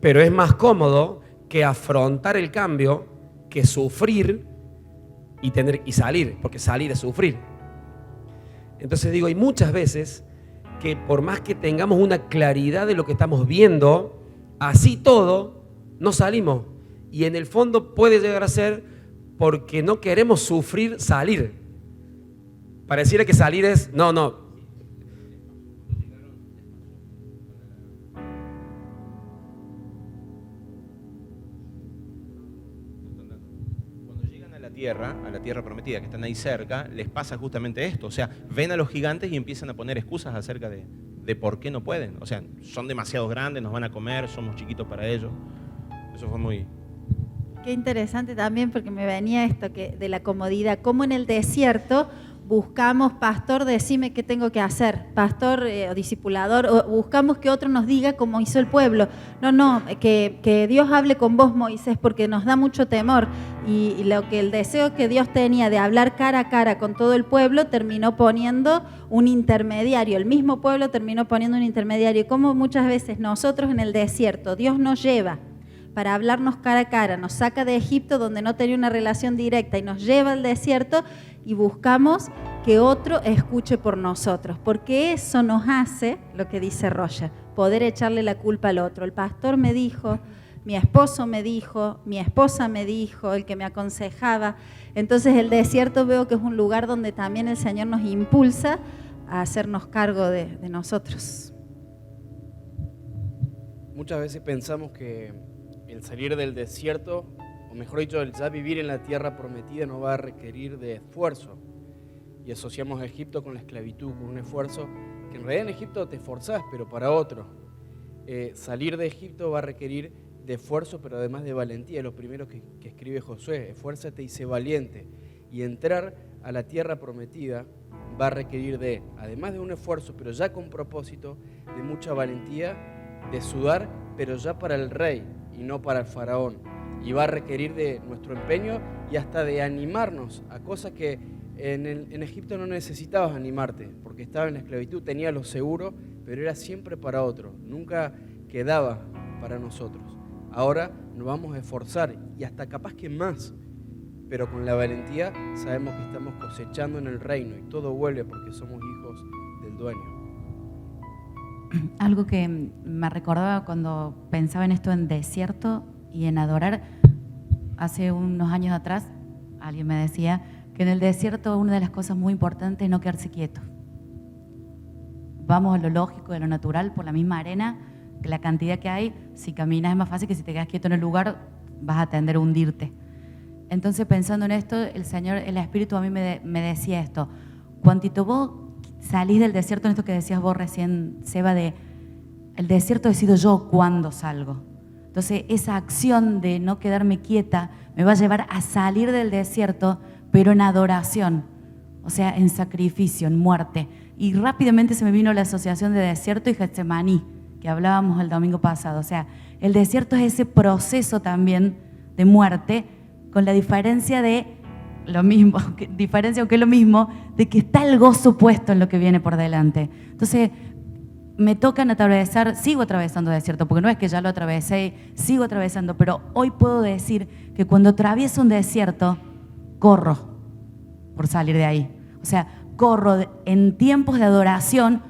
pero es más cómodo que afrontar el cambio, que sufrir y salir, porque salir es sufrir. Entonces digo, hay muchas veces que por más que tengamos una claridad de lo que estamos viendo, así todo, no salimos. Y en el fondo puede llegar a ser porque no queremos sufrir salir. Pareciera que salir es, no. A la tierra prometida, que están ahí cerca, les pasa justamente esto. O sea, ven a los gigantes y empiezan a poner excusas acerca de por qué no pueden. O sea, son demasiado grandes, nos van a comer, somos chiquitos para ellos. Eso fue muy... Qué interesante también, porque me venía esto de la comodidad, como en el desierto buscamos, pastor, decime qué tengo que hacer, pastor o discipulador, o buscamos que otro nos diga como hizo el pueblo. No, que Dios hable con vos, Moisés, porque nos da mucho temor. Y el deseo que Dios tenía de hablar cara a cara con todo el pueblo, terminó poniendo un intermediario. El mismo pueblo terminó poniendo un intermediario. Como muchas veces nosotros en el desierto, Dios nos lleva para hablarnos cara a cara, nos saca de Egipto donde no tenía una relación directa y nos lleva al desierto y buscamos que otro escuche por nosotros, porque eso nos hace, lo que dice Roger, poder echarle la culpa al otro. El pastor me dijo, mi esposo me dijo, mi esposa me dijo, el que me aconsejaba. Entonces el desierto veo que es un lugar donde también el Señor nos impulsa a hacernos cargo de nosotros. Muchas veces pensamos que el salir del desierto, o mejor dicho, el ya vivir en la tierra prometida no va a requerir de esfuerzo. Y asociamos a Egipto con la esclavitud, con un esfuerzo que en realidad en Egipto te esforzás, pero para otro. Salir de Egipto va a requerir de esfuerzo, pero además de valentía. Lo primero que escribe Josué, esfuérzate y sé valiente. Y entrar a la tierra prometida va a requerir de, además de un esfuerzo, pero ya con propósito, de mucha valentía, de sudar, pero ya para el rey y no para el faraón. Y va a requerir de nuestro empeño y hasta de animarnos a cosas que en Egipto no necesitabas animarte, porque estaba en la esclavitud, tenía lo seguro, pero era siempre para otro, nunca quedaba para nosotros. Ahora nos vamos a esforzar y hasta capaz que más, pero con la valentía sabemos que estamos cosechando en el reino y todo vuelve porque somos hijos del dueño. Algo que me recordaba cuando pensaba en esto en desierto y en adorar, hace unos años atrás alguien me decía que en el desierto una de las cosas muy importantes es no quedarse quieto. Vamos a lo lógico, a lo natural, por la misma arena, que la cantidad que hay, si caminas es más fácil que si te quedas quieto en el lugar vas a tender a hundirte. Entonces pensando en esto, el Señor, el Espíritu a mí me decía esto, cuantito vos salís del desierto, en esto que decías vos recién, Seba, de el desierto decido yo cuándo salgo. Entonces esa acción de no quedarme quieta me va a llevar a salir del desierto, pero en adoración, o sea, en sacrificio, en muerte. Y rápidamente se me vino la asociación de desierto y Getsemaní, que hablábamos el domingo pasado. O sea, el desierto es ese proceso también de muerte, con la diferencia de lo mismo, diferencia aunque es lo mismo, de que está el gozo puesto en lo que viene por delante. Entonces, me tocan atravesar, sigo atravesando desierto, porque no es que ya lo atravesé, sigo atravesando, pero hoy puedo decir que cuando atravieso un desierto, corro por salir de ahí. O sea, corro en tiempos de adoración,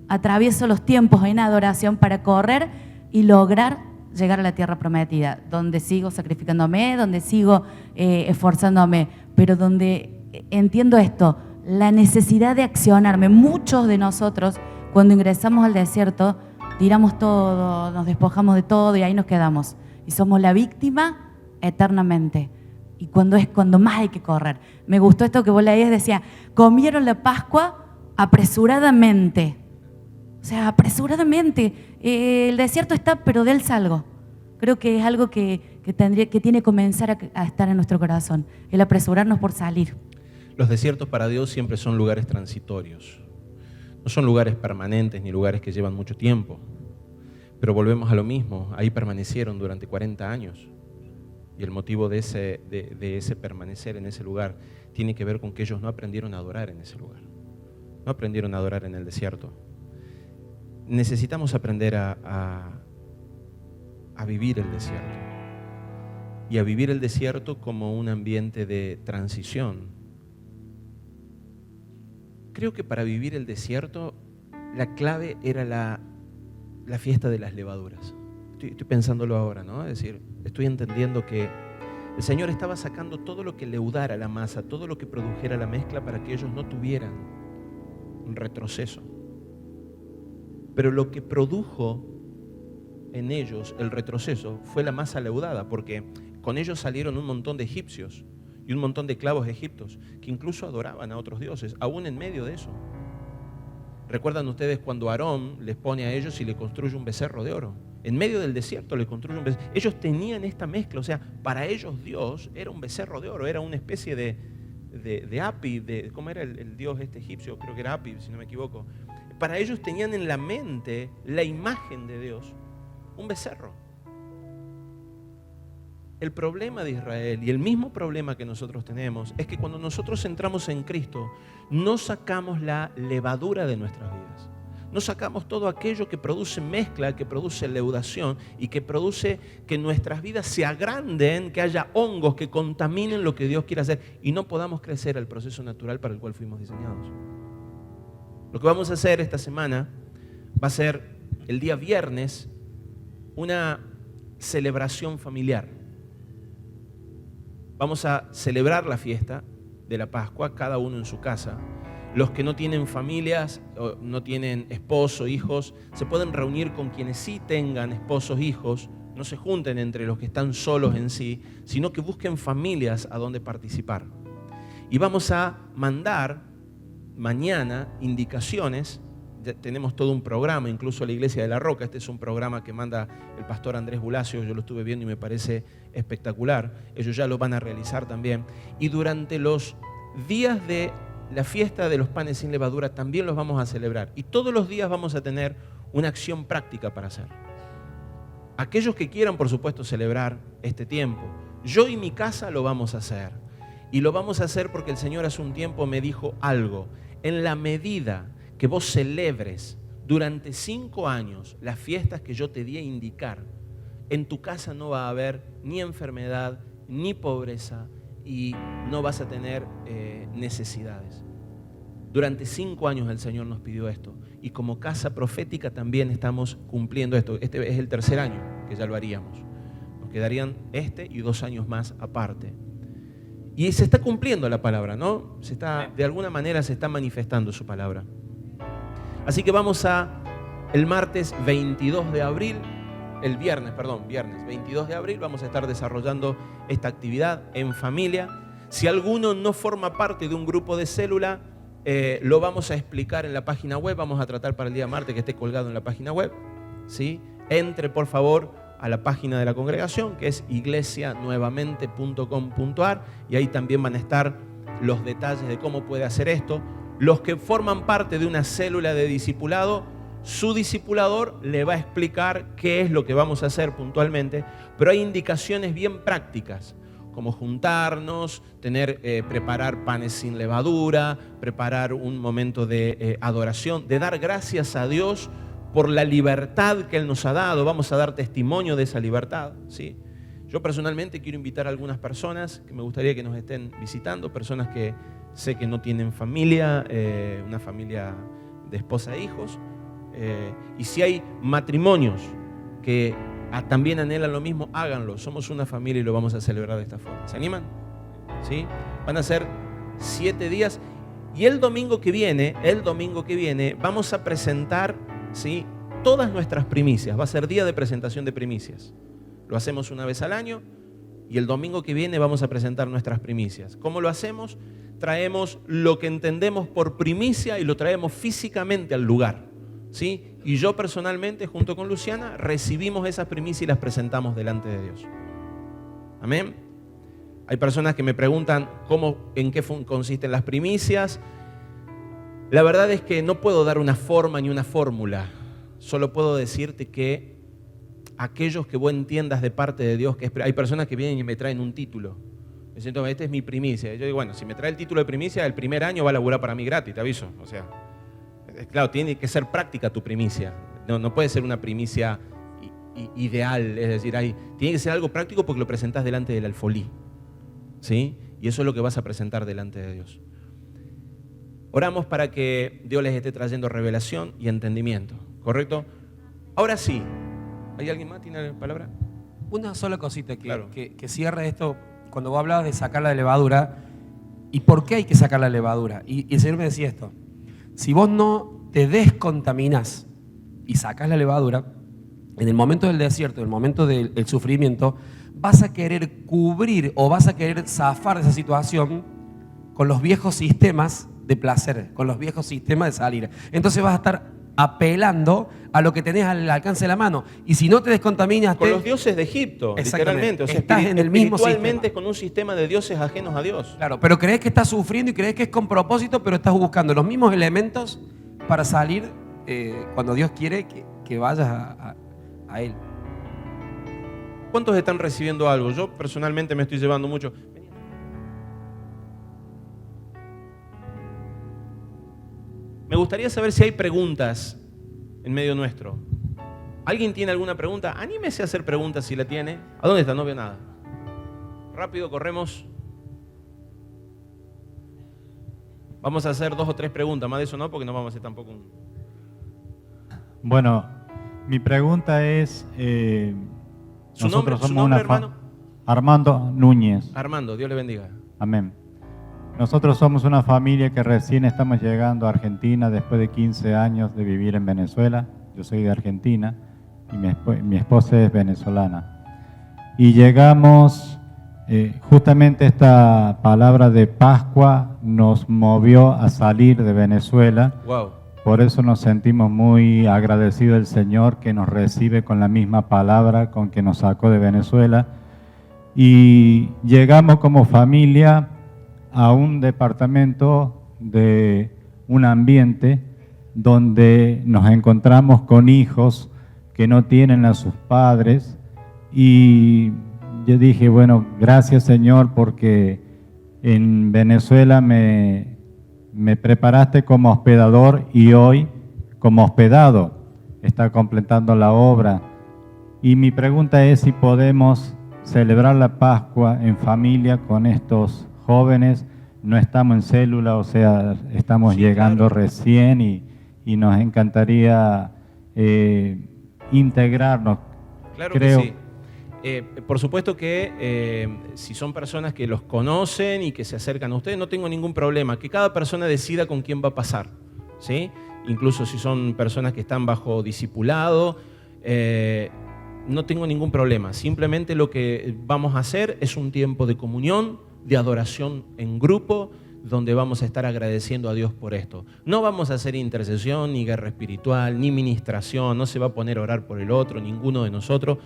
atravieso los tiempos en adoración para correr y lograr llegar a la tierra prometida, donde sigo sacrificándome, donde sigo esforzándome, pero donde entiendo esto, la necesidad de accionarme. Muchos de nosotros, cuando ingresamos al desierto, tiramos todo, nos despojamos de todo y ahí nos quedamos. Y somos la víctima eternamente. Y cuando es cuando más hay que correr. Me gustó esto que vos leías, decía, comieron la Pascua apresuradamente. O sea, apresuradamente. El desierto está, pero de él salgo. Creo que es algo que tiene que comenzar a estar en nuestro corazón, el apresurarnos por salir. Los desiertos para Dios siempre son lugares transitorios. No son lugares permanentes ni lugares que llevan mucho tiempo. Pero volvemos a lo mismo. Ahí permanecieron durante 40 años. Y el motivo de ese permanecer en ese lugar tiene que ver con que ellos no aprendieron a adorar en ese lugar. No aprendieron a adorar en el desierto. Necesitamos aprender a vivir el desierto. Y a vivir el desierto como un ambiente de transición. Creo que para vivir el desierto la clave era la fiesta de las levaduras. Estoy pensándolo ahora, ¿no? Es decir, estoy entendiendo que el Señor estaba sacando todo lo que leudara la masa, todo lo que produjera la mezcla para que ellos no tuvieran un retroceso. Pero lo que produjo en ellos el retroceso fue la masa leudada, porque con ellos salieron un montón de egipcios y un montón de esclavos egipcios que incluso adoraban a otros dioses, aún en medio de eso. ¿Recuerdan ustedes cuando Aarón les pone a ellos y le construye un becerro de oro? En medio del desierto le construye un becerro. Ellos tenían esta mezcla, o sea, para ellos Dios era un becerro de oro, era una especie de Api, ¿cómo era el dios egipcio? Creo que era Api, si no me equivoco. Para ellos tenían en la mente la imagen de Dios, un becerro. El problema de Israel y el mismo problema que nosotros tenemos es que cuando nosotros entramos en Cristo, no sacamos la levadura de nuestras vidas. No sacamos todo aquello que produce mezcla, que produce leudación y que produce que nuestras vidas se agranden, que haya hongos que contaminen lo que Dios quiere hacer y no podamos crecer al proceso natural para el cual fuimos diseñados. Lo que vamos a hacer esta semana va a ser el día viernes una celebración familiar. Vamos a celebrar la fiesta de la Pascua, cada uno en su casa. Los que no tienen familias, o no tienen esposo, hijos, se pueden reunir con quienes sí tengan esposos, hijos. No se junten entre los que están solos en sí, sino que busquen familias a donde participar. Y vamos a mandar mañana indicaciones. Ya tenemos todo un programa, incluso la Iglesia de la Roca. Este es un programa que manda el pastor Andrés Bulacio. Yo lo estuve viendo y me parece espectacular. Ellos ya lo van a realizar también. Y durante los días de la fiesta de los panes sin levadura también los vamos a celebrar. Y todos los días vamos a tener una acción práctica para hacer. Aquellos que quieran, por supuesto, celebrar este tiempo, yo y mi casa lo vamos a hacer. Y lo vamos a hacer porque el Señor hace un tiempo me dijo algo. En la medida que vos celebres durante 5 años las fiestas que yo te di a indicar, en tu casa no va a haber ni enfermedad, ni pobreza, y no vas a tener necesidades. Durante 5 años el Señor nos pidió esto, y como casa profética también estamos cumpliendo esto. Este es el 3er año que ya lo haríamos. Nos quedarían y 2 años más aparte. Y se está cumpliendo la palabra, ¿no? De alguna manera se está manifestando su palabra. Así que vamos el martes 22 de abril, viernes 22 de abril, vamos a estar desarrollando esta actividad en familia. Si alguno no forma parte de un grupo de célula, lo vamos a explicar en la página web. Vamos a tratar para el día martes que esté colgado en la página web, ¿sí? Entre, por favor, a la página de la congregación, que es iglesianuevamente.com.ar, y ahí también van a estar los detalles de cómo puede hacer esto. Los que forman parte de una célula de discipulado, su discipulador le va a explicar qué es lo que vamos a hacer puntualmente, pero hay indicaciones bien prácticas, como juntarnos, preparar panes sin levadura, preparar un momento de adoración, de dar gracias a Dios por la libertad que Él nos ha dado. Vamos a dar testimonio de esa libertad, ¿sí? Yo personalmente quiero invitar a algunas personas que me gustaría que nos estén visitando, personas que sé que no tienen familia, una familia de esposa e hijos. Y si hay matrimonios que también anhelan lo mismo, háganlo. Somos una familia y lo vamos a celebrar de esta forma. ¿Se animan? ¿Sí? Van a ser 7 días. Y el domingo que viene vamos a presentar, ¿sí?, todas nuestras primicias. Va a ser día de presentación de primicias. Lo hacemos una vez al año y el domingo que viene vamos a presentar nuestras primicias. ¿Cómo lo hacemos? Traemos lo que entendemos por primicia y lo traemos físicamente al lugar, ¿sí? Y yo personalmente, junto con Luciana, recibimos esas primicias y las presentamos delante de Dios. Amén. Hay personas que me preguntan en qué consisten las primicias. La verdad es que no puedo dar una forma ni una fórmula. Solo puedo decirte que aquellos que vos entiendas de parte de Dios, hay personas que vienen y me traen un título. Me siento, esta es mi primicia. Yo digo, bueno, si me trae el título de primicia, el primer año va a laburar para mí gratis, te aviso. O sea, claro, tiene que ser práctica tu primicia. No puede ser una primicia ideal. Es decir, tiene que ser algo práctico porque lo presentás delante del alfolí, ¿sí? Y eso es lo que vas a presentar delante de Dios. Oramos para que Dios les esté trayendo revelación y entendimiento, ¿correcto? Ahora sí. ¿Hay alguien más? ¿Tiene la palabra? Una sola cosita Claro. que cierre esto. Cuando vos hablabas de sacar la levadura, ¿y por qué hay que sacar la levadura? Y el Señor me decía esto: si vos no te descontaminás y sacás la levadura, en el momento del desierto, en el momento del sufrimiento, vas a querer cubrir o vas a querer zafar de esa situación con los viejos sistemas de placer, con los viejos sistemas de salir. Entonces vas a estar apelando a lo que tenés al alcance de la mano. Y si no te descontaminaste... Con los dioses de Egipto, Exactamente. literalmente. O sea, Estás en el mismo espiritualmente sistema. con un sistema de dioses ajenos a Dios. Claro, pero crees que estás sufriendo y crees que es con propósito, pero estás buscando los mismos elementos para salir cuando Dios quiere que vayas a Él. ¿Cuántos están recibiendo algo? Yo personalmente me estoy llevando mucho. Me gustaría saber si hay preguntas en medio nuestro. ¿Alguien tiene alguna pregunta? Anímese a hacer preguntas si la tiene. ¿A dónde está? No veo nada. Rápido, corremos. Vamos a hacer 2 o 3 preguntas, más de eso no, porque no vamos a hacer tampoco un... Bueno, mi pregunta es... ¿Su nombre, hermano? Armando Núñez. Armando, Dios le bendiga. Amén. Nosotros somos una familia que recién estamos llegando a Argentina después de 15 años de vivir en Venezuela. Yo soy de Argentina y mi esposa es venezolana. Y llegamos, justamente esta palabra de Pascua nos movió a salir de Venezuela. Wow. Por eso nos sentimos muy agradecidos del Señor que nos recibe con la misma palabra con que nos sacó de Venezuela. Y llegamos como familia a un departamento de un ambiente donde nos encontramos con hijos que no tienen a sus padres. Y yo dije, bueno, gracias Señor porque en Venezuela me preparaste como hospedador y hoy como hospedado está completando la obra. Y mi pregunta es si podemos celebrar la Pascua en familia con estos jóvenes. No estamos en célula, o sea, estamos llegando recién y nos encantaría integrarnos. Claro Creo. que sí. Por supuesto que si son personas que los conocen y que se acercan a ustedes, no tengo ningún problema. Que cada persona decida con quién va a pasar, ¿sí? Incluso si son personas que están bajo discipulado, no tengo ningún problema. Simplemente lo que vamos a hacer es un tiempo de comunión, de adoración en grupo, donde vamos a estar agradeciendo a Dios por esto. No vamos a hacer intercesión, ni guerra espiritual, ni ministración, no se va a poner a orar por el otro, ninguno de nosotros.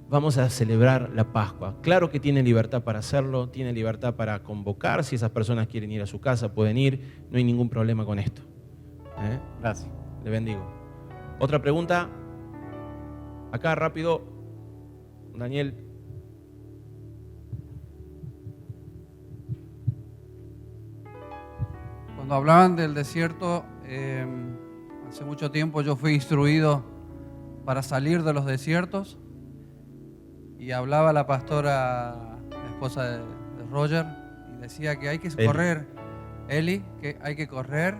Vamos a celebrar la Pascua. Claro que tiene libertad para hacerlo, tiene libertad para convocar. Si esas personas quieren ir a su casa, pueden ir. No hay ningún problema con esto. Gracias. Le bendigo. Otra pregunta. Acá rápido, Daniel. Cuando hablaban del desierto, hace mucho tiempo yo fui instruido para salir de los desiertos. Y hablaba la pastora, la esposa de Roger, y decía que hay que correr, Eli, que hay que correr,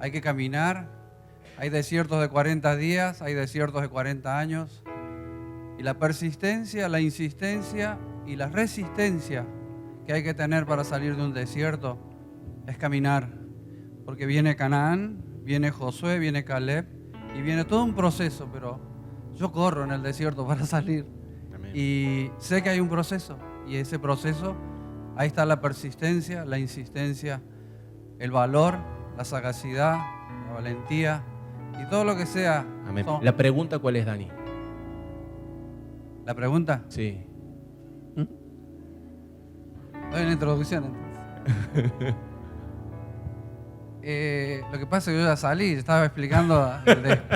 hay que caminar. Hay desiertos de 40 días, hay desiertos de 40 años. Y la persistencia, la insistencia y la resistencia que hay que tener para salir de un desierto es caminar. Porque viene Canaán, viene Josué, viene Caleb y viene todo un proceso, pero yo corro en el desierto para salir. Y sé que hay un proceso, y ese proceso, ahí está la persistencia, la insistencia, el valor, la sagacidad, la valentía y todo lo que sea. Amén. La pregunta, ¿cuál es, Dani? ¿La pregunta? Sí. Doy una introducción entonces. Lo que pasa es que yo ya salí, estaba explicando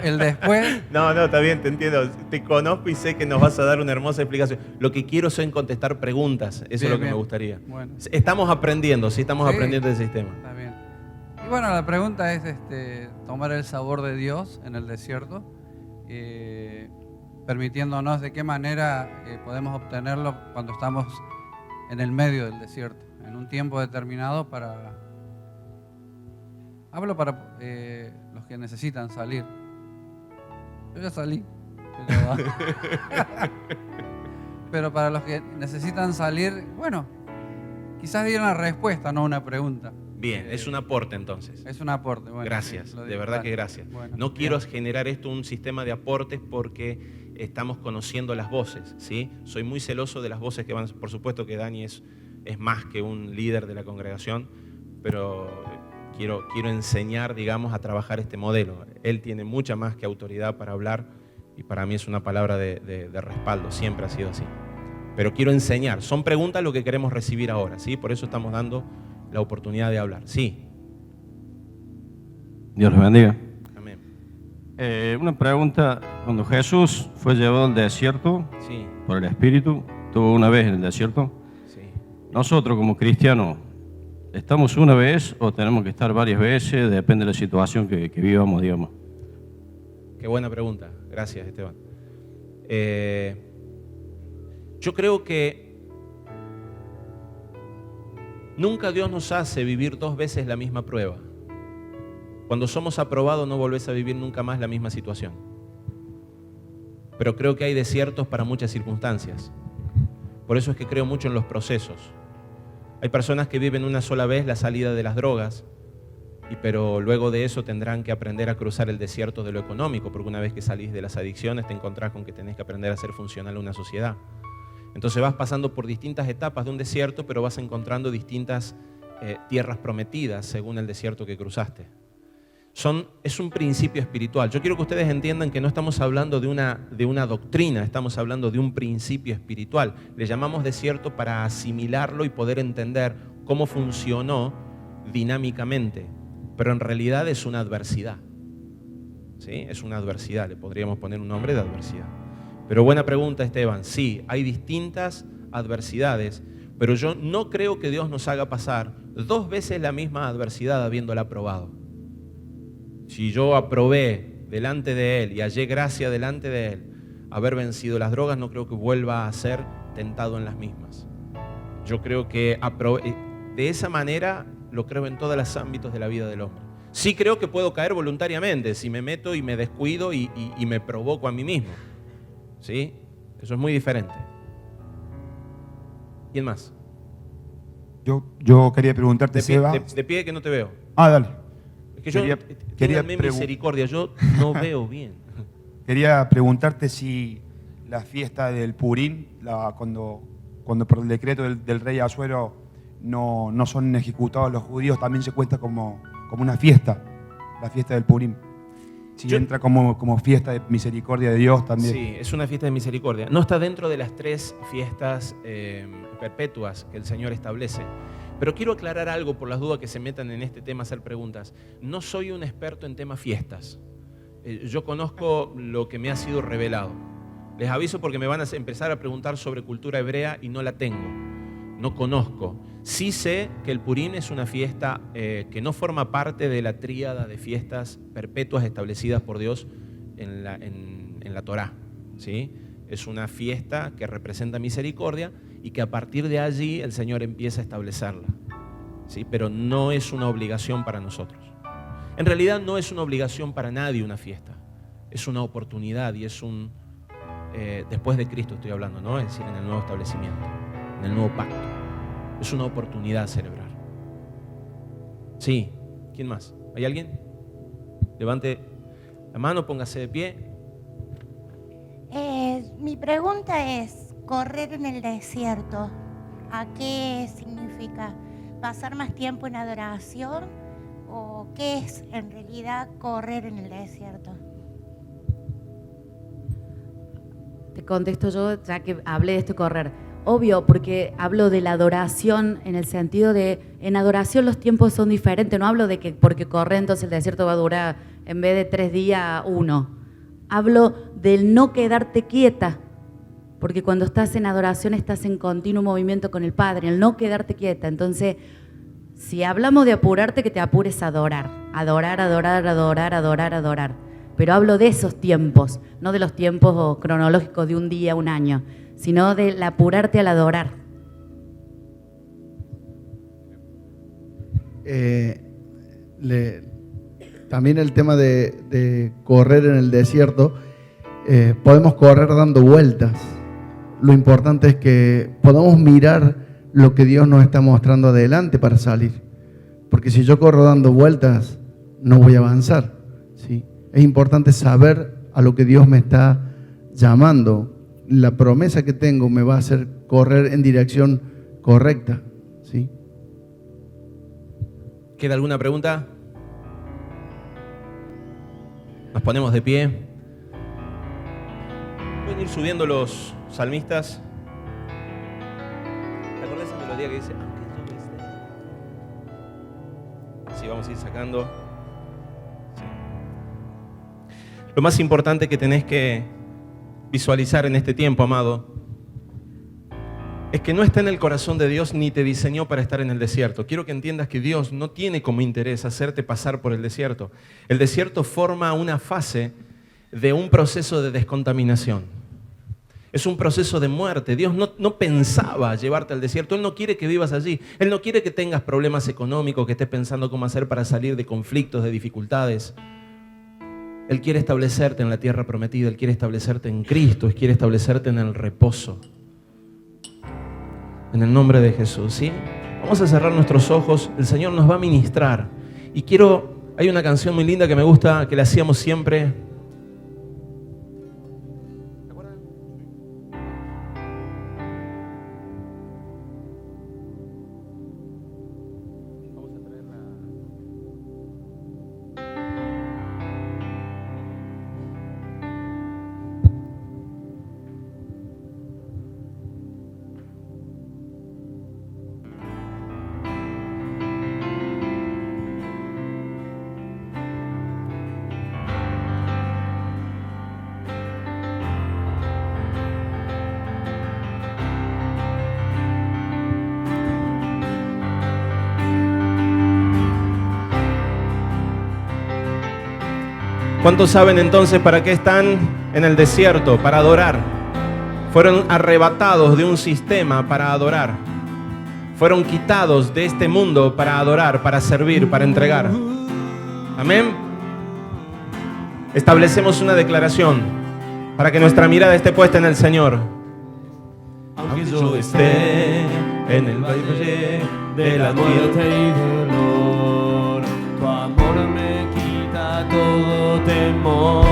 el después. No, está bien, te entiendo. Te conozco y sé que nos vas a dar una hermosa explicación. Lo que quiero es contestar preguntas. Eso es lo que me gustaría. Bueno. Estamos aprendiendo, sí, estamos aprendiendo del sistema. Está bien. Y bueno, la pregunta es tomar el sabor de Dios en el desierto, permitiéndonos de qué manera podemos obtenerlo cuando estamos en el medio del desierto, en un tiempo determinado para... Hablo para los que necesitan salir. Yo ya salí. Pero para los que necesitan salir, bueno, quizás dieron una respuesta, no una pregunta. Bien, es un aporte entonces. Es un aporte. Bueno, gracias, sí, de verdad que gracias. Bueno, no quiero generar esto un sistema de aportes porque estamos conociendo las voces, ¿sí? Soy muy celoso de las voces que van. Por supuesto que Dani es más que un líder de la congregación, pero quiero enseñar, digamos, a trabajar este modelo. Él tiene mucha más que autoridad para hablar y para mí es una palabra de respaldo, siempre ha sido así. Pero quiero enseñar. Son preguntas lo que queremos recibir ahora, ¿sí? Por eso estamos dando la oportunidad de hablar. Sí. Dios los bendiga. Amén. Una pregunta. Cuando Jesús fue llevado al desierto Sí. por el Espíritu, estuvo una vez en el desierto. Sí. Nosotros como cristianos, ¿estamos una vez o tenemos que estar varias veces? Depende de la situación que vivamos, digamos. Qué buena pregunta. Gracias, Esteban. Yo creo que nunca Dios nos hace vivir 2 veces la misma prueba. Cuando somos aprobados no volvés a vivir nunca más la misma situación. Pero creo que hay desiertos para muchas circunstancias. Por eso es que creo mucho en los procesos. Hay personas que viven una sola vez la salida de las drogas, pero luego de eso tendrán que aprender a cruzar el desierto de lo económico, porque una vez que salís de las adicciones te encontrás con que tenés que aprender a ser funcional en una sociedad. Entonces vas pasando por distintas etapas de un desierto, pero vas encontrando distintas tierras prometidas según el desierto que cruzaste. Es un principio espiritual. Yo quiero que ustedes entiendan que no estamos hablando de una doctrina, estamos hablando de un principio espiritual. Le llamamos desierto para asimilarlo y poder entender cómo funcionó dinámicamente, pero en realidad es una adversidad. ¿Sí? Es una adversidad, le podríamos poner un nombre de adversidad. Pero buena pregunta, Esteban. Sí, hay distintas adversidades, pero yo no creo que Dios nos haga pasar 2 veces la misma adversidad habiéndola aprobado. Si yo aprobé delante de Él y hallé gracia delante de Él haber vencido las drogas, no creo que vuelva a ser tentado en las mismas. Yo creo que de esa manera lo creo en todos los ámbitos de la vida del hombre. Sí creo que puedo caer voluntariamente si me meto y me descuido y me provoco a mí mismo. ¿Sí? Eso es muy diferente. ¿Quién más? Yo quería preguntarte, Seba. De pie que no te veo. Dale. Es que yo, ténganme misericordia, yo no veo bien. Quería preguntarte si la fiesta del Purim, cuando por el decreto del rey Asuero no son ejecutados los judíos, también se cuenta como una fiesta, la fiesta del Purim. Si entra como fiesta de misericordia de Dios también. Sí, es una fiesta de misericordia. No está dentro de las 3 fiestas perpetuas que el Señor establece. Pero quiero aclarar algo por las dudas que se metan en este tema a hacer preguntas. No soy un experto en temas fiestas. Yo conozco lo que me ha sido revelado. Les aviso porque me van a empezar a preguntar sobre cultura hebrea y no la tengo. No conozco. Sí sé que el Purim es una fiesta que no forma parte de la tríada de fiestas perpetuas establecidas por Dios en la Torá, ¿sí? Es una fiesta que representa misericordia y que a partir de allí el Señor empieza a establecerla, ¿sí? Pero no es una obligación para nosotros. En realidad no es una obligación para nadie una fiesta. Es una oportunidad y es después de Cristo estoy hablando, ¿no? Es decir, en el nuevo establecimiento, en el nuevo pacto. Es una oportunidad celebrar. Sí, ¿quién más? ¿Hay alguien? Levante la mano, póngase de pie. Mi pregunta es, correr en el desierto, ¿a qué significa? ¿Pasar más tiempo en adoración? ¿O qué es en realidad correr en el desierto? Te contesto yo, ya que hablé de esto correr. Obvio, porque hablo de la adoración en el sentido de, en adoración los tiempos son diferentes, no hablo de que porque corre entonces el desierto va a durar en vez de 3 días, 1. Hablo del no quedarte quieta, porque cuando estás en adoración estás en continuo movimiento con el Padre, el no quedarte quieta. Entonces, si hablamos de apurarte, que te apures a adorar, adorar, adorar, adorar, adorar, adorar. Pero hablo de esos tiempos, no de los tiempos cronológicos de un día, un año, sino del apurarte al adorar. También el tema de correr en el desierto, podemos correr dando vueltas. Lo importante es que podamos mirar lo que Dios nos está mostrando adelante para salir. Porque si yo corro dando vueltas, no voy a avanzar, ¿sí? Es importante saber a lo que Dios me está llamando. La promesa que tengo me va a hacer correr en dirección correcta, ¿sí? ¿Queda alguna pregunta? Nos ponemos de pie. Pueden ir subiendo los salmistas. ¿Te acordás esa melodía que dice, aunque yo esté? Sí, vamos a ir sacando. Sí. Lo más importante que tenés que visualizar en este tiempo, amado, es que no está en el corazón de Dios ni te diseñó para estar en el desierto. Quiero que entiendas que Dios no tiene como interés hacerte pasar por el desierto. El desierto forma una fase de un proceso de descontaminación. Es un proceso de muerte. Dios no pensaba llevarte al desierto. Él no quiere que vivas allí. Él no quiere que tengas problemas económicos, que estés pensando cómo hacer para salir de conflictos, de dificultades. Él quiere establecerte en la tierra prometida. Él quiere establecerte en Cristo. Él quiere establecerte en el reposo. En el nombre de Jesús, ¿sí? Vamos a cerrar nuestros ojos. El Señor nos va a ministrar. Y hay una canción muy linda que me gusta, que la hacíamos siempre. ¿Se acuerdan? Vamos a traerla. ¿Cuántos saben entonces para qué están en el desierto? Para adorar. Fueron arrebatados de un sistema para adorar. Fueron quitados de este mundo para adorar, para servir, para entregar. Amén. Establecemos una declaración para que nuestra mirada esté puesta en el Señor. Aunque yo esté en el valle de la muerte y dolor, tu amor me quita todo temor.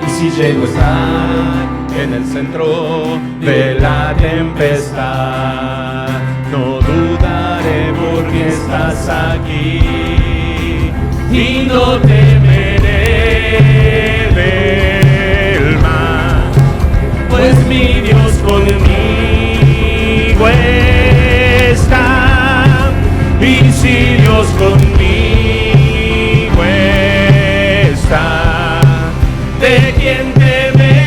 Y si llego a estar en el centro de la tempestad, no dudaré porque estás aquí y no temeré del mal, pues mi Dios conmigo está. Y si Dios conmigo